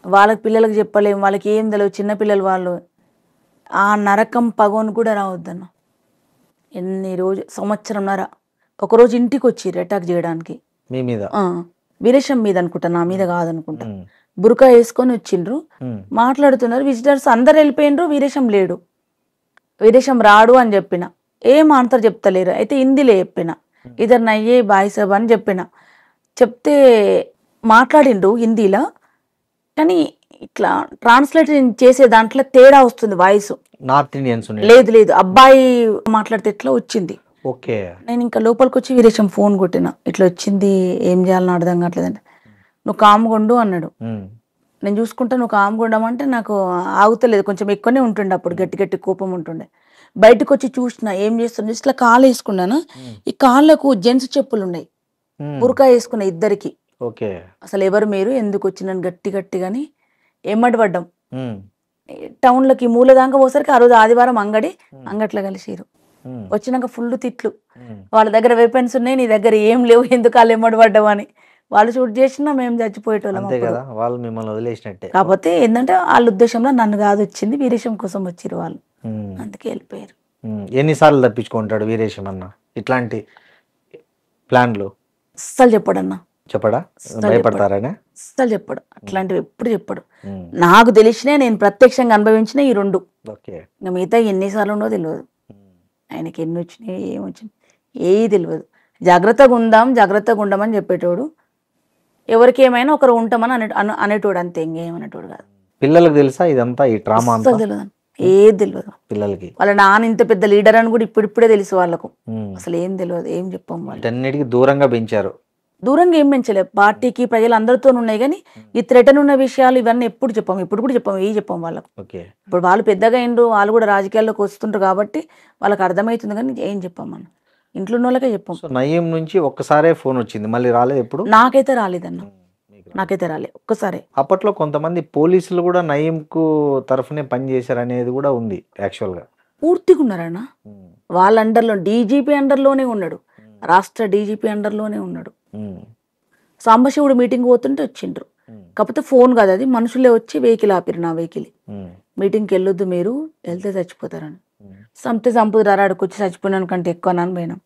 వాళ్ళకి పిల్లలకు చెప్పలేము, వాళ్ళకి ఏం తెలియదు, చిన్నపిల్లలు వాళ్ళు. ఆ నరకం పగోని కూడా రావద్దన్న. ఎన్ని రోజు, సంవత్సరంన్నర. ఒకరోజు ఇంటికి వచ్చిర్రు అటాక్ చేయడానికి, వీరేశం మీద అనుకుంటా, నా మీద కాదనుకుంటా. బురకా వేసుకొని వచ్చిండ్రు, మాట్లాడుతున్నారు. విజిటర్స్ అందరు వెళ్ళిపోయినరు, వీరేశం లేడు. వీరేశం రాడు అని చెప్పిన, ఏం ఆన్సర్ చెప్తలేరు. అయితే హిందీలో చెప్పిన, ఇద్దరు నయ్యే బాయ్ సాబ్ అని చెప్పిన. చెప్తే మాట్లాడిండ్రు హిందీలో, కానీ ఇట్లా ట్రాన్స్లేట్ చేసే దాంట్లో తేడా వస్తుంది వాయిస్. నార్త్ ఇండియన్స్ లేదు, అబ్బాయి మాట్లాడితే ఎట్లా వచ్చింది. ఓకే, నేను ఇంకా లోపలికి వచ్చి వీరేశం ఫోన్ కొట్టిన, ఇట్లా వచ్చింది, ఏం చేయాలని అర్థం కావట్లేదంటే, నువ్వు కామ్గొండు అన్నాడు. నేను చూసుకుంటా, నువ్వు కామ్గొండమంటే నాకు ఆగుతలేదు, కొంచెం ఎక్కువనే ఉంటుండే అప్పుడు, గట్టి కోపం ఉంటుండే. బయటకు వచ్చి చూసిన ఏం చేస్తున్నా, ఇట్లా కాళ్ళు వేసుకున్నాను. ఈ కాళ్ళకు జెంట్స్ చెప్పులు ఉన్నాయి, బురకా వేసుకున్నా ఇద్దరికి. అసలు ఎవరు మీరు, ఎందుకు వచ్చినాను గట్టిగాని ఏమడి పడ్డాం. టౌన్లోకి మూల దాకా పోసరికి ఆ రోజు ఆదివారం అంగట్లో కలిసిరు. వచ్చినాక ఫుల్ తిట్లు, వాళ్ళ దగ్గర వెపన్స్ ఉన్నాయి, నీ దగ్గర ఏం లేవు, ఎందుకు వాళ్ళు ఎమ్మడి పడ్డావు అని. వాళ్ళు షూట్ చేసినా మేము చచ్చిపోయేటోళ్ళం. కాకపోతే ఏంటంటే వాళ్ళ ఉద్దేశంలో నన్ను కాదు వచ్చింది, వీరేశం కోసం వచ్చిరు వాళ్ళు, అందుకే వెళ్ళిపోయారు. ఎన్నిసార్లు తప్పించుకుంటాడు వీరేశం అన్న ఇట్లాంటి ప్లాన్లు? అస్సలు చెప్పడన్నా. చెప్పడా? భయపడతారనే అస్సలు చెప్పడు, అట్లాంటివి ఎప్పుడు చెప్పడు. నాకు తెలిసినా, నేను ప్రత్యక్షంగా అనుభవించిన ఈ రెండు. ఇంకా మిగతా ఎన్నిసార్లు ఉండో తెలియదు. ఆయనకి ఎన్ని వచ్చినాయి, ఏమొచ్చినాయి ఏది తెలియదు. జాగ్రత్తగా ఉండమని చెప్పేటోడు, ఎవరికి ఏమైనా ఒకరు ఉంటామని అనేటోడు, అంతే, ఇంకేమనేటోడు కాదు. పిల్లలకు తెలుసా ఇదంతా, ఈ ట్రామా అంతా? తెలియదు, ఏది తెలియదు పిల్లలకి. వాళ్ళ నాన్న ఇంత పెద్ద లీడర్ అని కూడా ఇప్పుడిప్పుడే తెలుసు వాళ్ళకు. అసలు ఏం తెలియదు, ఏం చెప్పాం. అన్నిటికీ దూరంగా పెంచారు. దూరంగా ఏం పెంచలేదు, పార్టీకి ప్రజలందరితో ఉన్నాయి. కానీ ఈ థ్రెటన్ ఉన్న విషయాలు ఇవన్నీ ఎప్పుడు చెప్పాము, ఇప్పుడు కూడా చెప్పాము, ఏ చెప్పాం వాళ్ళకు. ఇప్పుడు వాళ్ళు పెద్దగా అయిండ్రు, వాళ్ళు కూడా రాజకీయాల్లోకి వస్తుంటారు కాబట్టి వాళ్ళకి అర్థమవుతుంది, కానీ ఏం చెప్పాం మనం, ఇంట్లో ఉన్న వాళ్ళకే చెప్పాం. నయీం నుంచి ఒక్కసారే ఫోన్ వచ్చింది, మళ్ళీ రాలేదు ఎప్పుడు? నాకైతే రాలేదన్న, నాకైతే రాలే ఒక్కసారి. అప్పట్లో కొంతమంది పోలీసులు కూడా నయీంకు తరఫునే పని చేశారు అనేది కూడా ఉంది యాక్చువల్గా. పూర్తిగా ఉన్నారన్న. వాళ్ళ అండర్లో డీజీపీ అండర్లోనే ఉన్నాడు, రాష్ట్ర డీజీపీ అండర్లోనే ఉన్నాడు. సాంబశివుడు మీటింగ్ పోతుంటే వచ్చిండ్రు, కాకపోతే ఫోన్ కాదు అది, మనుషులే వచ్చి వెహికల్ ఆపిరు, నా వెహికల్. మీటింగ్కి వెళ్ళొద్దు మీరు, వెళ్తే చచ్చిపోతారని. చంపుదు రారాడికి వచ్చి చచ్చిపోయినాను కంటే ఎక్కువ అని పోయినాం.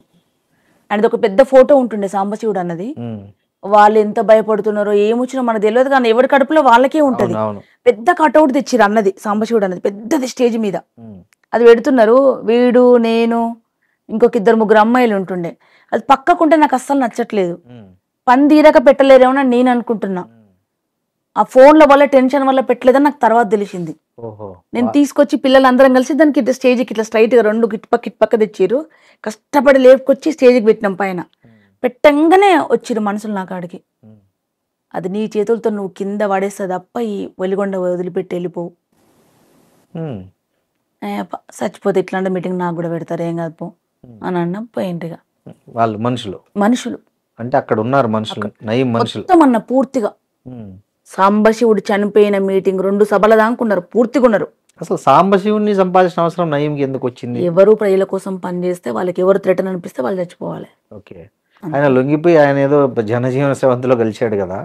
అండ్ ఒక పెద్ద ఫోటో ఉంటుండే సాంబశివుడు అన్నది. వాళ్ళు ఎంత భయపడుతున్నారో ఏమొచ్చినా మనకు తెలియదు, కానీ ఎవరి కడుపులో వాళ్ళకే ఉంటది. పెద్ద కటౌట్ తెచ్చిరు అన్నది సాంబశివుడు అన్నది, పెద్దది స్టేజ్ మీద అది పెడుతున్నారు. వీడు, నేను, ఇంకొక 2-3 అమ్మాయిలు ఉంటుండే. అది పక్కకుంటే నాకు అస్సలు నచ్చట్లేదు, పని తీరక పెట్టలేరేమో అని నేను అనుకుంటున్నా. ఆ ఫోన్ల వల్ల టెన్షన్ వల్ల పెట్టలేదని నాకు తర్వాత తెలిసింది. నేను తీసుకొచ్చి పిల్లలందరం కలిసి దానికి ఇట్లా స్టేజ్కి ఇట్లా స్ట్రైట్ గా 2 కిట్ పక్క తెచ్చిర్రు, కష్టపడి లేపుకొచ్చి స్టేజ్కి పెట్టినాం. పైన పెట్టంగానే వచ్చిర్రు మనుషులు నా కాడికి. అది నీ చేతులతో నువ్వు కింద పడేస్తే తప్ప ఈ వెలిగొండ వదిలిపెట్టి వెళ్ళిపోవు, చచ్చిపోతే ఇట్లాంటి మీటింగ్ నాకు కూడా పెడతారు, ఏం కాదు పో అని అన్నా. పోయింటిగా వాళ్ళు మనుషులు అంటే అక్కడ ఉన్నారు మనుషులు, నయీం మనుషులు మొత్తం అన్న పూర్తిగా. సాంబశివుడు చనిపోయిన మీటింగ్ 2 సభల దాకున్నారు, పూర్తిగా ఉన్నారు. అసలు సాంబశివుడిని చంపాల్సిన అవసరం నయీంకి ఎందుకు వచ్చింది? ఎవరు ప్రజల కోసం పనిచేస్తే వాళ్ళకి ఎవరు థ్రెటన్ అనిపిస్తే వాళ్ళు చచ్చిపోవాలి. ఓకే, ఆయన లొంగిపోయి ఆయన ఏదో జనజీవన సేవంతిలో కలిశాడు కదా,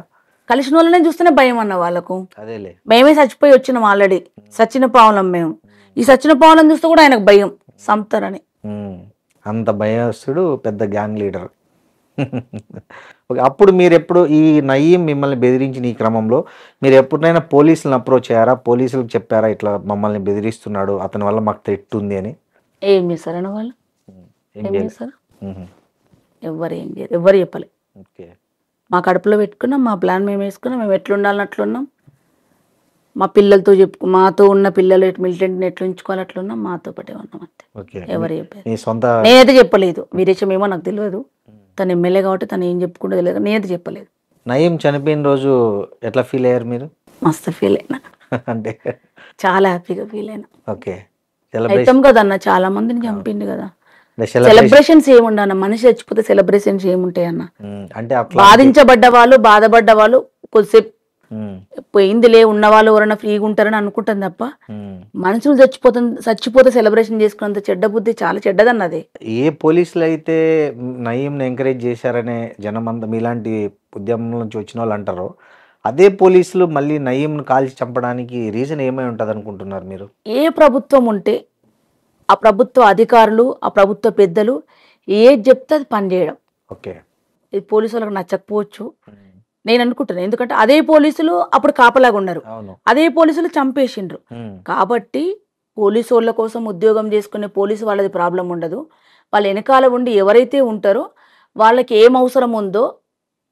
కలిసిన వాళ్ళనే చూస్తేనే భయం అన్న వాళ్ళకు. అదేలే, మేమే చచ్చిపోయి వచ్చినాం ఆల్రెడీ, సచిన పావులం మేము. ఈ సచిన పావులం చూస్తే కూడా ఆయనకు భయం, చంపుతారని. అంత భయస్తుడు, పెద్ద గ్యాంగ్ లీడర్. అప్పుడు మీరు ఎప్పుడు ఈ నయీం మిమ్మల్ని బెదిరించిన ఈ క్రమంలో మీరు ఎప్పుడైనా పోలీసులను అప్రోచ్ అయ్యారా? పోలీసులకు చెప్పారా ఇట్లా మమ్మల్ని బెదిరిస్తున్నాడు, అతని వల్ల మాకు థ్రెట్ ఉంది అని? ఏం చేశారన్న వాళ్ళు? ఏం చేశారు? ఎవరు ఏం చేయరు, ఎవరు చెప్పలే. మా కడుపులో పెట్టుకున్నాం, మా ప్లాన్ మేము వేసుకున్నాం, మేము ఎట్లుండాలని అట్లున్నాం. మా పిల్లలతో మాతో ఉన్న పిల్లలు మిలిటెంట్ని ఎట్లు ఉంచుకోవాలి అట్లున్నాం, మాతో పాటే ఉన్నాం అంతే. ఎవరు చెప్పారు? నేనైతే చెప్పలేదు. వీరేశమేమో నాకు తెలియదు, తను ఎమ్మెల్యే కాబట్టి తను ఏం చెప్పుకుంటే తెలియదు, నేనైతే చెప్పలేదు. నయీం చనిపోయిన రోజు ఎట్లా ఫీల్ అయ్యారు మీరు? మస్తు ఫీల్ అయినా, అంటే చాలా హ్యాపీగా ఫీల్ అయినా. ఓకే, అవుతాం కదన్న, చాలా మందిని చంపిండు కదా. సెలబ్రేషన్స్ ఏముండన్న, మనిషి చచ్చిపోతే సెలబ్రేషన్స్ ఏముంటాయి అన్న? అంటే బాధించబడ్డ వాళ్ళు, బాధపడ్డ వాళ్ళు కొద్దిసేపు పోయిందిలే, ఉన్న వాళ్ళు ఎవరైనా ఫ్రీగా ఉంటారని అనుకుంటాం తప్ప మనుషులు చచ్చిపోతే సెలబ్రేషన్ చేసుకున్నంత చెడ్డ బుద్ధి చాలా చెడ్డదన్నది. ఏ పోలీసులు అయితే నయీంని ఎంకరేజ్ చేశారనే జనం అంతా మీలాంటి ఉద్యమం నుంచి వచ్చిన వాళ్ళు అంటారో, అదే పోలీసులు మళ్ళీ నయీంను కాల్చి చంపడానికి రీజన్ ఏమై ఉంటుంది అనుకుంటున్నారు మీరు? ఏ ప్రభుత్వం ఉంటే ఆ ప్రభుత్వ అధికారులు, ఆ ప్రభుత్వ పెద్దలు ఏది చెప్తే అది పనిచేయడం. ఓకే, ఇది పోలీసు వాళ్ళకి నచ్చకపోవచ్చు నేను అనుకుంటున్నాను, ఎందుకంటే అదే పోలీసులు అప్పుడు కాపలాగా ఉన్నారు, అదే పోలీసులు చంపేసిండ్రు. కాబట్టి పోలీసు వాళ్ళ కోసం ఉద్యోగం చేసుకునే పోలీసు వాళ్ళది ప్రాబ్లం ఉండదు. వాళ్ళ వెనకాల ఉండి ఎవరైతే ఉంటారో వాళ్ళకి ఏం అవసరం ఉందో,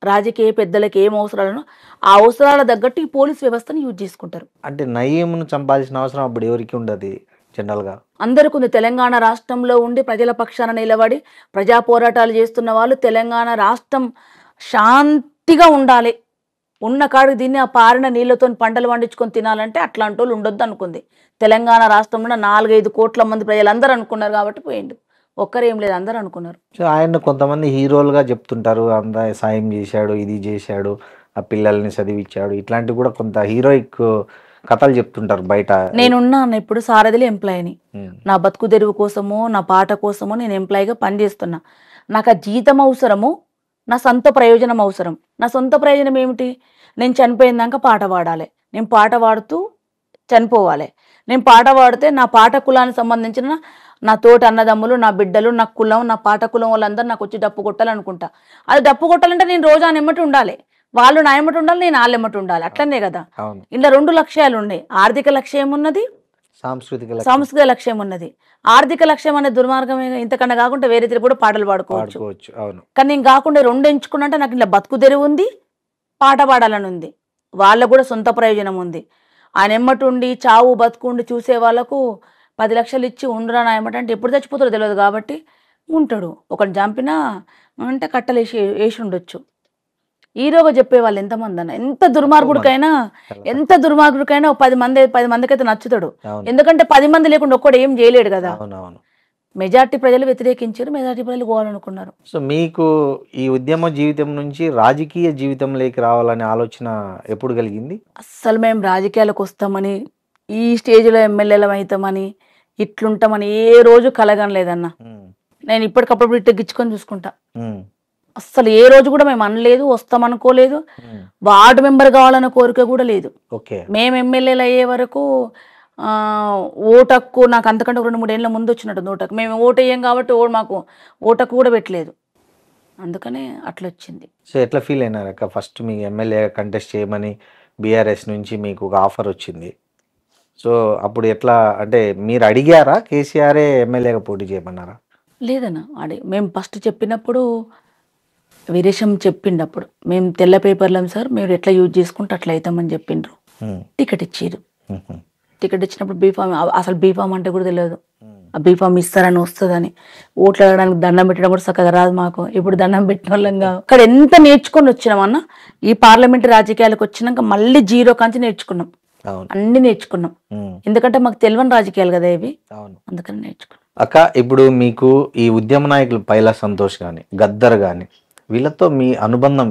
రాజకీయ పెద్దలకి ఏం అవసరాలను ఆ అవసరాల తగ్గట్టు ఈ పోలీస్ వ్యవస్థను యూజ్ చేసుకుంటారు. అంటే నయీంను చంపాల్సిన అవసరం అప్పుడు ఎవరికి ఉండదు జనరల్ గా? అందరికి ఉంది. తెలంగాణ రాష్ట్రంలో ఉండి ప్రజల పక్షాన నిలబడి ప్రజా పోరాటాలు చేస్తున్న వాళ్ళు, తెలంగాణ రాష్ట్రం శాంతిగా ఉండాలి, ఉన్న కాడికి దీన్ని ఆ పారిన నీళ్లతో పంటలు పండించుకొని తినాలంటే అట్లాంటి వాళ్ళు ఉండొద్దు అనుకుంది. తెలంగాణ రాష్ట్రంలో 4-5 కోట్ల మంది ప్రజలందరూ అనుకున్నారు కాబట్టి పోయిండు. ఒక్కరేం లేదు, అందరూ అనుకున్నారు. సో ఆయన కొంతమంది హీరోలుగా చెప్తుంటారు, అంత సాయం చేశాడు, ఇది చేశాడు, ఆ పిల్లల్ని చదివించాడు, ఇట్లాంటివి కూడా కొంత హీరోయిక్ కథలు చెప్తుంటారు బయట. నేనున్నాను ఇప్పుడు సారథిలో ఎంప్లాయీని, నా బతుకు తెరువు కోసమో నా పాట కోసమో నేను ఎంప్లాయీగా పనిచేస్తున్నా. నాకు ఆ జీతం అవసరము, నా సొంత ప్రయోజనం అవసరం. నా సొంత ప్రయోజనం ఏమిటి? నేను చనిపోయిందాక పాట పాడాలి, నేను పాట పాడుతూ చనిపోవాలి. నేను పాట పాడితే నా పాట కులానికి సంబంధించిన నా తోటి అన్నదమ్ములు, నా బిడ్డలు, నా కులం, నా పాట కులం వాళ్ళందరూ నాకు వచ్చి డప్పు కొట్టాలనుకుంటా. అది డప్పు కొట్టాలంటే నేను రోజు ఆయన ఎమ్మటి ఉండాలి, వాళ్ళు నా ఎమ్మటి ఉండాలి, నేను వాళ్ళ ఎమ్మటి ఉండాలి. అట్లనే కదా. ఇలా 2 లక్ష్యాలు ఉన్నాయి, ఆర్థిక లక్ష్యం ఉన్నది, సాంస్కృతిక లక్ష్యం ఉన్నది. ఆర్థిక లక్ష్యం అనే దుర్మార్గమే, ఇంతకన్నా కాకుండా వేరే తిరిగి కూడా పాటలు పాడుకోవచ్చు. కానీ నేను కాకుండా 2 ఎంచుకున్నట్టే నాకు ఇలా బతుకు తెరువు ఉంది, పాట పాడాలని ఉంది. వాళ్ళకు కూడా సొంత ప్రయోజనం ఉంది. ఆయన ఎమ్మటి ఉండి చావు బతుకుండి చూసే వాళ్ళకు 10 లక్షలు ఇచ్చి ఉండరా నా ఎమ్మట అంటే ఎప్పుడు చచ్చిపోతారో తెలియదు కాబట్టి ఉంటాడు. ఒకటి చంపినా అంటే కట్టలేసి వేసి ఉండొచ్చు. హీరోగా చెప్పేవాళ్ళు ఎంతమంది అన్న, ఎంత దుర్మార్గుడికైనా 10 మందికైతే నచ్చుతాడు. ఎందుకంటే 10 మంది లేకుండా ఒక్కడు ఏం చేయలేడు కదా. మెజార్టీ ప్రజలు వ్యతిరేకించారు, మెజార్టీ ప్రజలు పోవాలనుకున్నారు. సో మీకు ఈ ఉద్యమ జీవితం నుంచి రాజకీయ జీవితంలోకి రావాలనే ఆలోచన ఎప్పుడు కలిగింది? అస్సలు మేము రాజకీయాలకు వస్తామని, ఈ స్టేజ్లో ఎమ్మెల్యేలం అవుతామని, ఇట్లుంటామని ఏ రోజు కలగనలేదన్న. నేను ఇప్పటికప్పుడు ఇట్టగిచ్చుకొని చూసుకుంటా. అస్సలు ఏ రోజు కూడా మేము అనలేదు, వస్తామనుకోలేదు. వార్డు మెంబర్ కావాలన్న కోరిక కూడా లేదు. మేము ఎమ్మెల్యేలు అయ్యే వరకు ఓటక్కు నాకు అంతకంటే 2-3 ఏళ్ళ ముందు వచ్చినట్టు ఓటకు. మేము ఓటు వేయం కాబట్టి మాకు ఓటకు కూడా పెట్టలేదు. అందుకనే అట్లా వచ్చింది. సో ఎట్లా ఫీల్ అయినారక్క? ఫస్ట్ మీ ఎమ్మెల్యే కంటెస్ట్ చేయమని బీఆర్ఎస్ నుంచి మీకు ఒక ఆఫర్ వచ్చింది. సో అప్పుడు ఎట్లా అంటే మీరు అడిగారా కేసీఆరే ఎమ్మెల్యేగా పోటీ చేయమన్నారా? లేదన్న, మేము ఫస్ట్ చెప్పినప్పుడు వీరేశం చెప్పిండప్పుడు మేము తెల్ల పేపర్లం సార్, మీరు ఎట్లా యూజ్ చేసుకుంటే అట్లా అవుతామని చెప్పిండ్రు. టికెట్ ఇచ్చారు. టికెట్ ఇచ్చినప్పుడు బీఫామ్, అసలు బీఫామ్ అంటే కూడా తెలియదు. ఆ బీఫామ్ ఇస్తారని వస్తుందని, ఓట్లు అడగడానికి దండం పెట్టడం కూడా చక్కగా రాదు మాకు. ఇప్పుడు దండం పెట్టిన వాళ్ళంగా అక్కడ ఎంత నేర్చుకొని వచ్చినామన్న. ఈ పార్లమెంట్ రాజకీయాలకు వచ్చినాక మళ్ళీ జీరో కాంచి నేర్చుకున్నాం, అన్ని నేర్చుకున్నాం. ఎందుకంటే మాకు తెలియని రాజకీయాలు కదా ఇవి, అందుకని నేర్చుకున్నాం. అక్క ఇప్పుడు మీకు ఈ ఉద్యమ నాయకులు పైలా సంతోష్ కానీ గద్దర్ కానీ వీళ్ళతో మీ అనుబంధం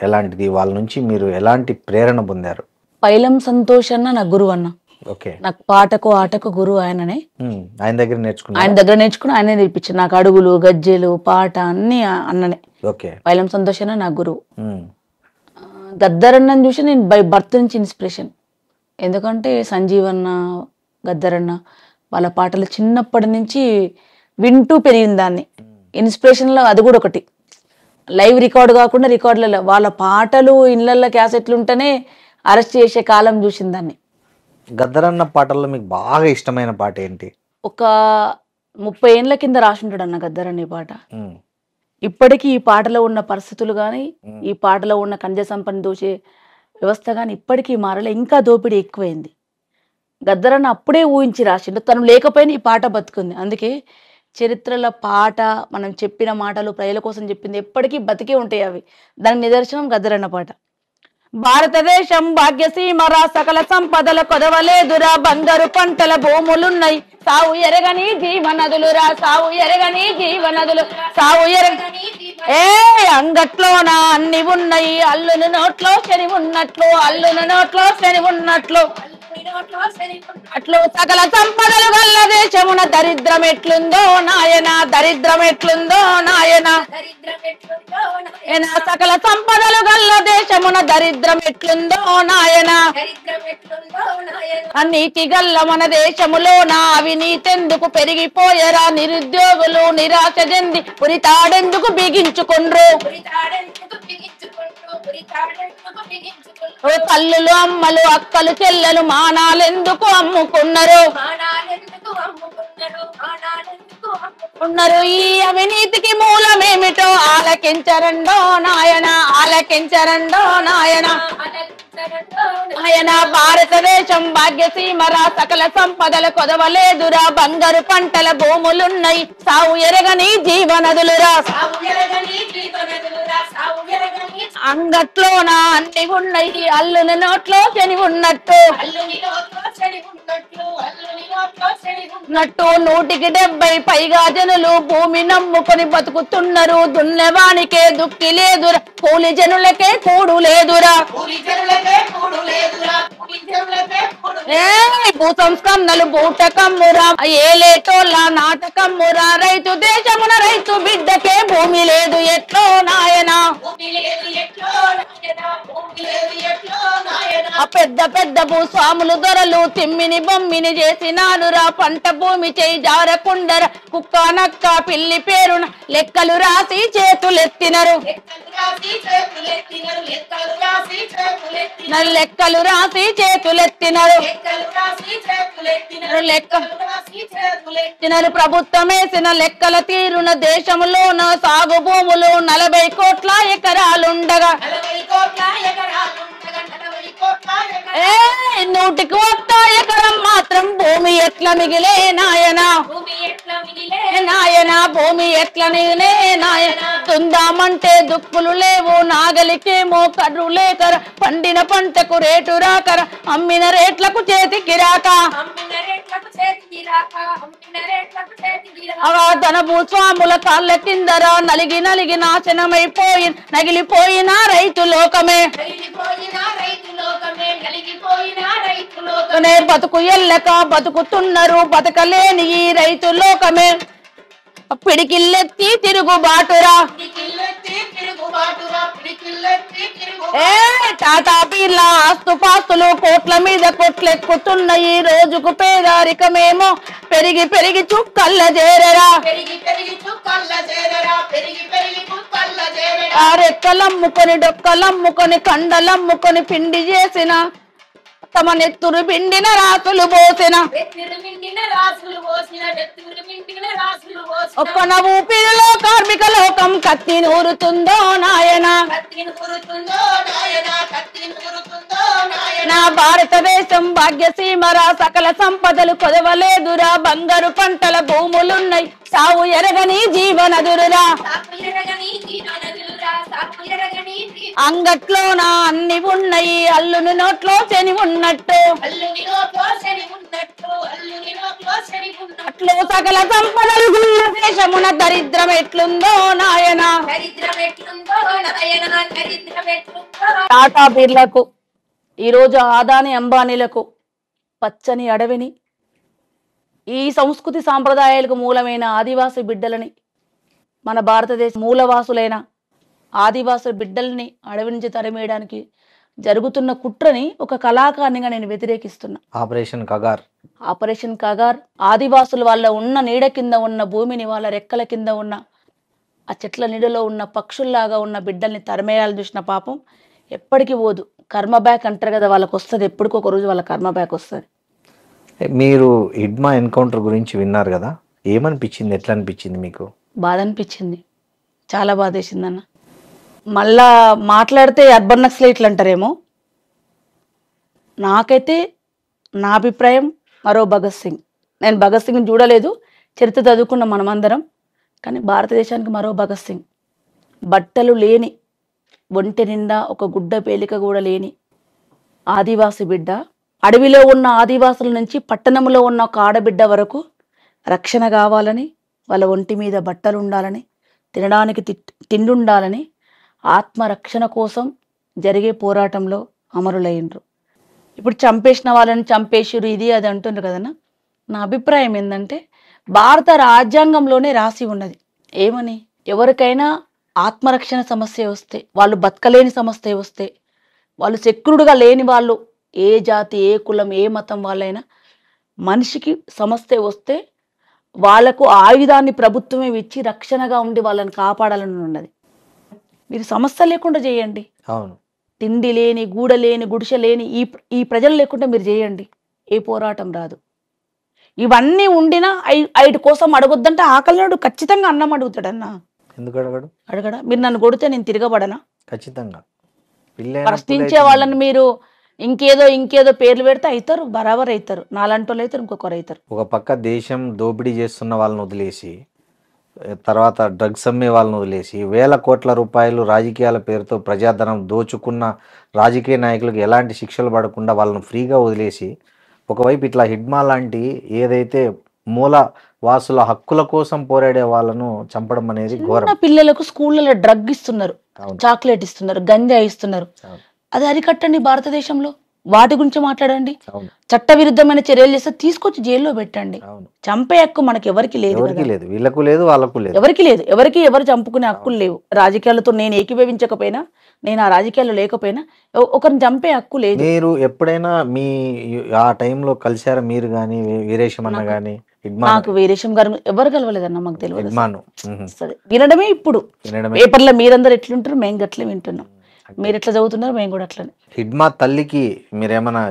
ఎలాంటిది? వాళ్ళ నుంచి మీరు ఎలాంటి ప్రేరణ పొందారు? పైలం సంతోష్ అన్న నా గురువు అన్న. నాకు పాటకు ఆటకు గురువు ఆయననే. ఆయన దగ్గర నేర్చుకున్నా, ఆయనే నేర్పించారు నాకు. అడుగులు, గజ్జెలు, పాట అన్ని అన్ననే. పైలం సంతోష్ అన్న నా గురువు. గద్దర్ అన్నని చూసి నేను బై బర్త్ నుంచి ఇన్స్పిరేషన్. ఎందుకంటే సంజీవన్న, గద్దర్ అన్న వాళ్ళ పాటలు చిన్నప్పటి నుంచి వింటూ పెరిగిన దాన్ని. ఇన్స్పిరేషన్లో అది కూడా ఒకటి. లైవ్ రికార్డు కాకుండా రికార్డులలో వాళ్ళ పాటలు ఇళ్ళల్లో క్యాసెట్లు ఉంటేనే అరెస్ట్ చేసే కాలం చూసిన దాన్ని. గద్దర్ అన్న పాటల్లో మీకు బాగా ఇష్టమైన పాట ఏంటి? ఒక 30 ఏళ్ళ కింద రాసింటాడు అన్న గద్దర్ అనే పాట. ఇప్పటికీ ఈ పాటలో ఉన్న పరిస్థితులు కానీ, ఈ పాటలో ఉన్న ఖనిజ సంపద దోచే వ్యవస్థ కానీ ఇప్పటికీ మారలే, ఇంకా దోపిడీ ఎక్కువైంది. గద్దర్ అన్న అప్పుడే ఊహించి రాసిండు, తను లేకపోయినా ఈ పాట బతుకుంది. అందుకే చరిత్రల పాట, మనం చెప్పిన మాటలు, ప్రజల కోసం చెప్పింది ఎప్పటికీ బతికే ఉంటాయి అవి. దానికి నిదర్శనం గద్దర్ అన్న పాట. భారతదేశం భాగ్యసీమరా, సకల సంపదల కొదవలేదురా, బంగారు పంటల భూములున్నాయి, సావు ఎరగని జీవనదులురా, సావు ఎరగని జీవనదులు, సావు ఎరగని అంగట్లోన అన్ని ఉన్నాయి, అల్లుని నోట్లో శని ఉన్నట్లు, అల్లుని నోట్లో శని ఉన్నట్లు, అట్లు సకల సంపదలు గల్ల దేశమున దరిద్రం ఎట్లుందో నాయన, దరిద్రం ఎట్లుందో నాయన, సకల సంపదలు గల్ల దేశమున దరిద్రం ఎట్లుందో నాయన, అన్నిటి గల్ల మన దేశములోన అవినీతెందుకు పెరిగిపోయరా, నిరుద్యోగులు నిరాశ చెంది ఉరితాడెందుకు బిగించుకుండ్రు, తల్లులు అమ్మలు అక్కలు చెల్లెలు మానాలెందుకు అమ్ముకున్నారు, ఈ అవినీతికి మూలమేమిటో ఆలకించరండో నాయన, ఆలకించరండో నాయన, ఆయన భారతదేశం భాగ్యసీమరా, సకల సంపదల కొదవలేదురా, బంగారు పంటల భూములున్నాయి, సావు ఎరగని జీవనదులురా, అంగట్లోన అన్ని ఉన్నాయి, అల్లుని నోట్లో శని ఉన్నట్టు, 170 పైగా జనులు భూమి నమ్ముకొని బతుకుతున్నారు, దున్నెవానికే దుక్కి లేదురా, కూలి జనులకే కూడు లేదురా, భూ సంస్కరణలు బూటకమ్మురా, ఏలేటోళ్ళ నాటకమ్మురా, రైతు దేశమున రైతు బిడ్డకే భూమి లేదు ఎట్లో నాయన, ఆ పెద్ద పెద్ద భూస్వాములు దొరలు తిమ్మిని బొమ్మిని చేసినానురా, పంట భూమి చేయి జారకుండర, కుక్క నక్క పిల్లి పేరున లెక్కలు రాసి చేతులెత్తినరు, లెక్కలు రాసి చేతులెత్తినరు, లెక్కలు ప్రభుత్వం వేసిన లెక్కల తీరున దేశంలోన సాగు భూములు 40 కోట్ల ఎకరాలుండగా, 100 ఎకరం మాత్రం భూమి ఎట్లా మిగిలే నాయన, నాయన భూమి ఎట్లా మిగిలే నాయన, తుందామంటే దుక్కులు లేవు, నాగలికేమో కర్రు లేకర, పండిన పంటకు రేటు రాకర, అమ్మిన రేట్లకు చేతికి రాక, తన భూస్వాముల కాళ్ళ కిందరా నలిగి నలిగి నాశనమైపోయి నగిలిపోయిన రైతు లోకమే బతుకు ఎల్లక బతుకుతున్నారు బతకలేని ఈ రైతు లోకమే పిడికిల్లెత్తి తిరుగుబాటురా టాటా బిర్లా ఆస్తుపాస్తులు కోట్ల మీద కొట్లెక్కుతున్న ఈ రోజుకు పేదరికమేమో పెరిగి పెరిగి చుక్కల్ల చేరరా రెక్కలమ్ముకొని డొక్కలమ్ముకొని కండలమ్ముకొని పిండి చేసిన తమ నెత్తురు పిండిన రాసులు పోసిన ఒక్కన ఊపిరిలో కార్మిక లోకం కత్తి నూరుతుందో నాయన నా భారతదేశం భాగ్యసీమరా సకల సంపదలు కొదవలేదురా బంగారు పంటల భూములున్నాయి సావు ఎరగని జీవనదురురా అంగట్లోన అన్ని ఉన్నాయి అల్లుని నోట్లో శని ఉన్నట్టు అట్లు సకల సంపదలు దేశమున దరిద్రం ఎట్లుందో నాయన టాటా బిర్లకు ఈరోజు ఆదాని అంబానీలకు పచ్చని అడవిని ఈ సంస్కృతి సాంప్రదాయాలకు మూలమైన ఆదివాసి బిడ్డలని మన భారతదేశ మూలవాసులైన ఆదివాసుల బిడ్డల్ని అడవి నుంచి తరిమేయడానికి జరుగుతున్న కుట్రని ఒక కళాకారునిగా నేను వ్యతిరేకిస్తున్నా. ఆపరేషన్ కగార్ ఆదివాసుల వాళ్ళ ఉన్న నీడ కింద ఉన్న భూమిని వాళ్ళ రెక్కల కింద ఉన్న ఆ చెట్ల నీడలో ఉన్న పక్షుల్లాగా ఉన్న బిడ్డల్ని తరిమేయాలని చూసిన పాపం ఎప్పటికీ పోదు. కర్మ బ్యాక్ అంటారు కదా, వాళ్ళకి వస్తుంది ఎప్పటికో ఒక రోజు వాళ్ళ కర్మ బ్యాక్ వస్తుంది. మీరు హిడ్మా ఎన్కౌంటర్ గురించి విన్నారు కదా, ఏమనిపించింది, ఎట్లా అనిపించింది మీకు? బాధ అనిపించింది, చాలా బాధ వేసింది అన్న. మళ్ళా మాట్లాడితే అర్బన్ నక్సలైట్లు అంటారేమో, నాకైతే నా అభిప్రాయం మరో భగత్ సింగ్. నేను భగత్ సింగ్ని చూడలేదు, చరిత్ర చదువుకున్న మనమందరం, కానీ భారతదేశానికి మరో భగత్ సింగ్. బట్టలు లేని, ఒంటి నిండా ఒక గుడ్డ పేలిక కూడా లేని ఆదివాసి బిడ్డ, అడవిలో ఉన్న ఆదివాసుల నుంచి పట్టణంలో ఉన్న ఒక ఆడబిడ్డ వరకు రక్షణ కావాలని, వాళ్ళ ఒంటి మీద బట్టలు ఉండాలని, తినడానికి తిండి ఉండాలని ఆత్మరక్షణ కోసం జరిగే పోరాటంలో అమరులైనరు. ఇప్పుడు చంపేసిన వాళ్ళని చంపేసిరు ఇది అది అంటున్నారు కదన్నా. నా అభిప్రాయం ఏంటంటే భారత రాజ్యాంగంలోనే రాసి ఉన్నది ఏమని, ఎవరికైనా ఆత్మరక్షణ సమస్య వస్తే, వాళ్ళు బతకలేని సమస్య వస్తే, వాళ్ళు సెక్యూర్డ్గా లేని వాళ్ళు, ఏ జాతి ఏ కులం ఏ మతం వాళ్ళైనా మనిషికి సమస్య వస్తే వాళ్ళకు ఆయుధాన్ని ప్రభుత్వమే ఇచ్చి రక్షణగా ఉండి వాళ్ళని కాపాడాలని ఉన్నది. మీరు సమస్య లేకుండా చేయండి, అవును, తిండి లేని గూడ లేని గుడిసె లేని ఈ ప్రజలు లేకుండా మీరు చేయండి, ఏ పోరాటం రాదు. ఇవన్నీ ఉండినా ఐటి కోసం అడగొద్దంటే ఆకలినాడు ఖచ్చితంగా అన్నం అడుగుతాడన్నా. ఎందుకు అడగడు? అడగడా? మీరు నన్ను కొడితే నేను తిరగబడనా? ఖచ్చితంగా. ప్రశ్నించే వాళ్ళని మీరు ఇంకేదో పేర్లు పెడితే అవుతారు, బరాబర్ అవుతారు, నాలంటోళ్ళు అవుతారు, ఇంకొకరు అవుతారు. ఒక పక్క దేశం దోపిడీ చేస్తున్న వాళ్ళని వదిలేసి, తర్వాత డ్రగ్స్ అమ్మే వాళ్ళని వదిలేసి, వేల కోట్ల రూపాయలు రాజకీయాల పేరుతో ప్రజాధనం దోచుకున్న రాజకీయ నాయకులకు ఎలాంటి శిక్షలు పడకుండా వాళ్ళని ఫ్రీగా వదిలేసి, ఒకవైపు ఇట్లా హిడ్మా లాంటి ఏదైతే మూల వాసుల హక్కుల కోసం పోరాడే వాళ్ళను చంపడం అనేది ఘోరం. పిల్లలకు స్కూళ్ళలో డ్రగ్ ఇస్తున్నారు, చాక్లెట్ ఇస్తున్నారు, గంజా ఇస్తున్నారు. అది అరికట్టండి భారతదేశంలో, వాటి గురించి మాట్లాడండి. చట్టవిరుద్ధమైన చర్యలు చేస్తే తీసుకొచ్చి జైల్లో పెట్టండి. చంపే హక్కు మనకి ఎవరికి లేదు, వీళ్ళకు లేదు, వాళ్ళకు లేదు, ఎవరికి లేదు. ఎవరు చంపుకునే హక్కులు లేవు. రాజకీయాలతో నేను ఏకీభవించకపోయినా, నేను ఆ రాజకీయాల్లో లేకపోయినా ఒకరిని చంపే హక్కు లేదు. మీరు ఎప్పుడైనా మీ ఆ టైంలో కలిసారా మీరు కానీ, వీరేశం అన్న కానీ? నాకు వీరేశం గారు ఎవరు కలవలేదన్న, మాకు తెలియదు. వినడమే ఇప్పుడు పేపర్లో మీరందరూ ఎట్లుంటారు, మేము గట్లే వింటున్నాం. మీరు ఎట్లా చదువుతున్నారు, మేము కూడా అట్లనే. హిడ్మా తల్లికి మీరేమన్నా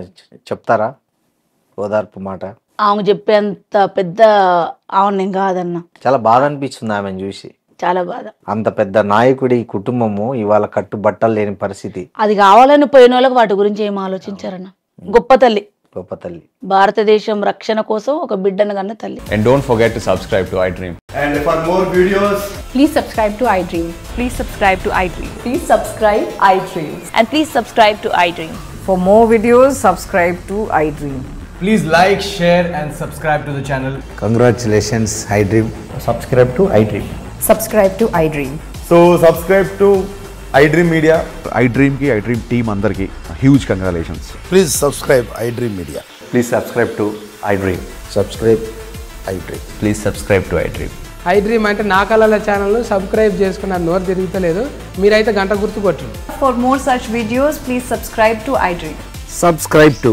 చెప్తారా ఓదార్పు మాట? ఆమె చెప్పేంత పెద్ద ఆమె నేను కాదన్న. చాలా బాధ అనిపిస్తుంది ఆమెను చూసి, చాలా బాధ. అంత పెద్ద నాయకుడి కుటుంబము ఇవాళ కట్టుబట్టలు లేని పరిస్థితి. అది కావాలని పోయిన వాళ్ళకి వాటి గురించి ఏం ఆలోచించారన్న. గొప్ప తల్లి, గొప్ప తల్లి. భారతదేశం రక్షణ కోసం ఒక బిడ్డను కన్న తల్లి. And don't forget to subscribe to iDream. And for more videos, please subscribe to iDream. Please subscribe to iDream. Please subscribe iDream. And please subscribe to iDream. For more videos, subscribe to iDream. Please like, share and subscribe to the channel. Congratulations, iDream. Subscribe to iDream. Subscribe to iDream. So subscribe to iDream Media. iDream ki iDream team andarki huge congratulations. Please subscribe iDream Media. Please subscribe to iDream. Subscribe iDream. Please subscribe to iDream. iDream అంటే నా కళల ఛానల్ను subscribe చేసుకున్న నోరు తిరుగుతలేదు మీరైతే గంట గుర్తు కొట్టండి. For more such videos, please subscribe to iDream. Subscribe to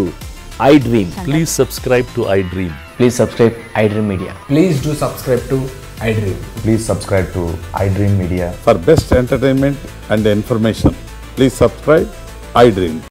iDream. Please subscribe to iDream. Please subscribe iDream Media. Please do subscribe to iDream. Please subscribe to iDream Media. For best entertainment and information, please subscribe iDream.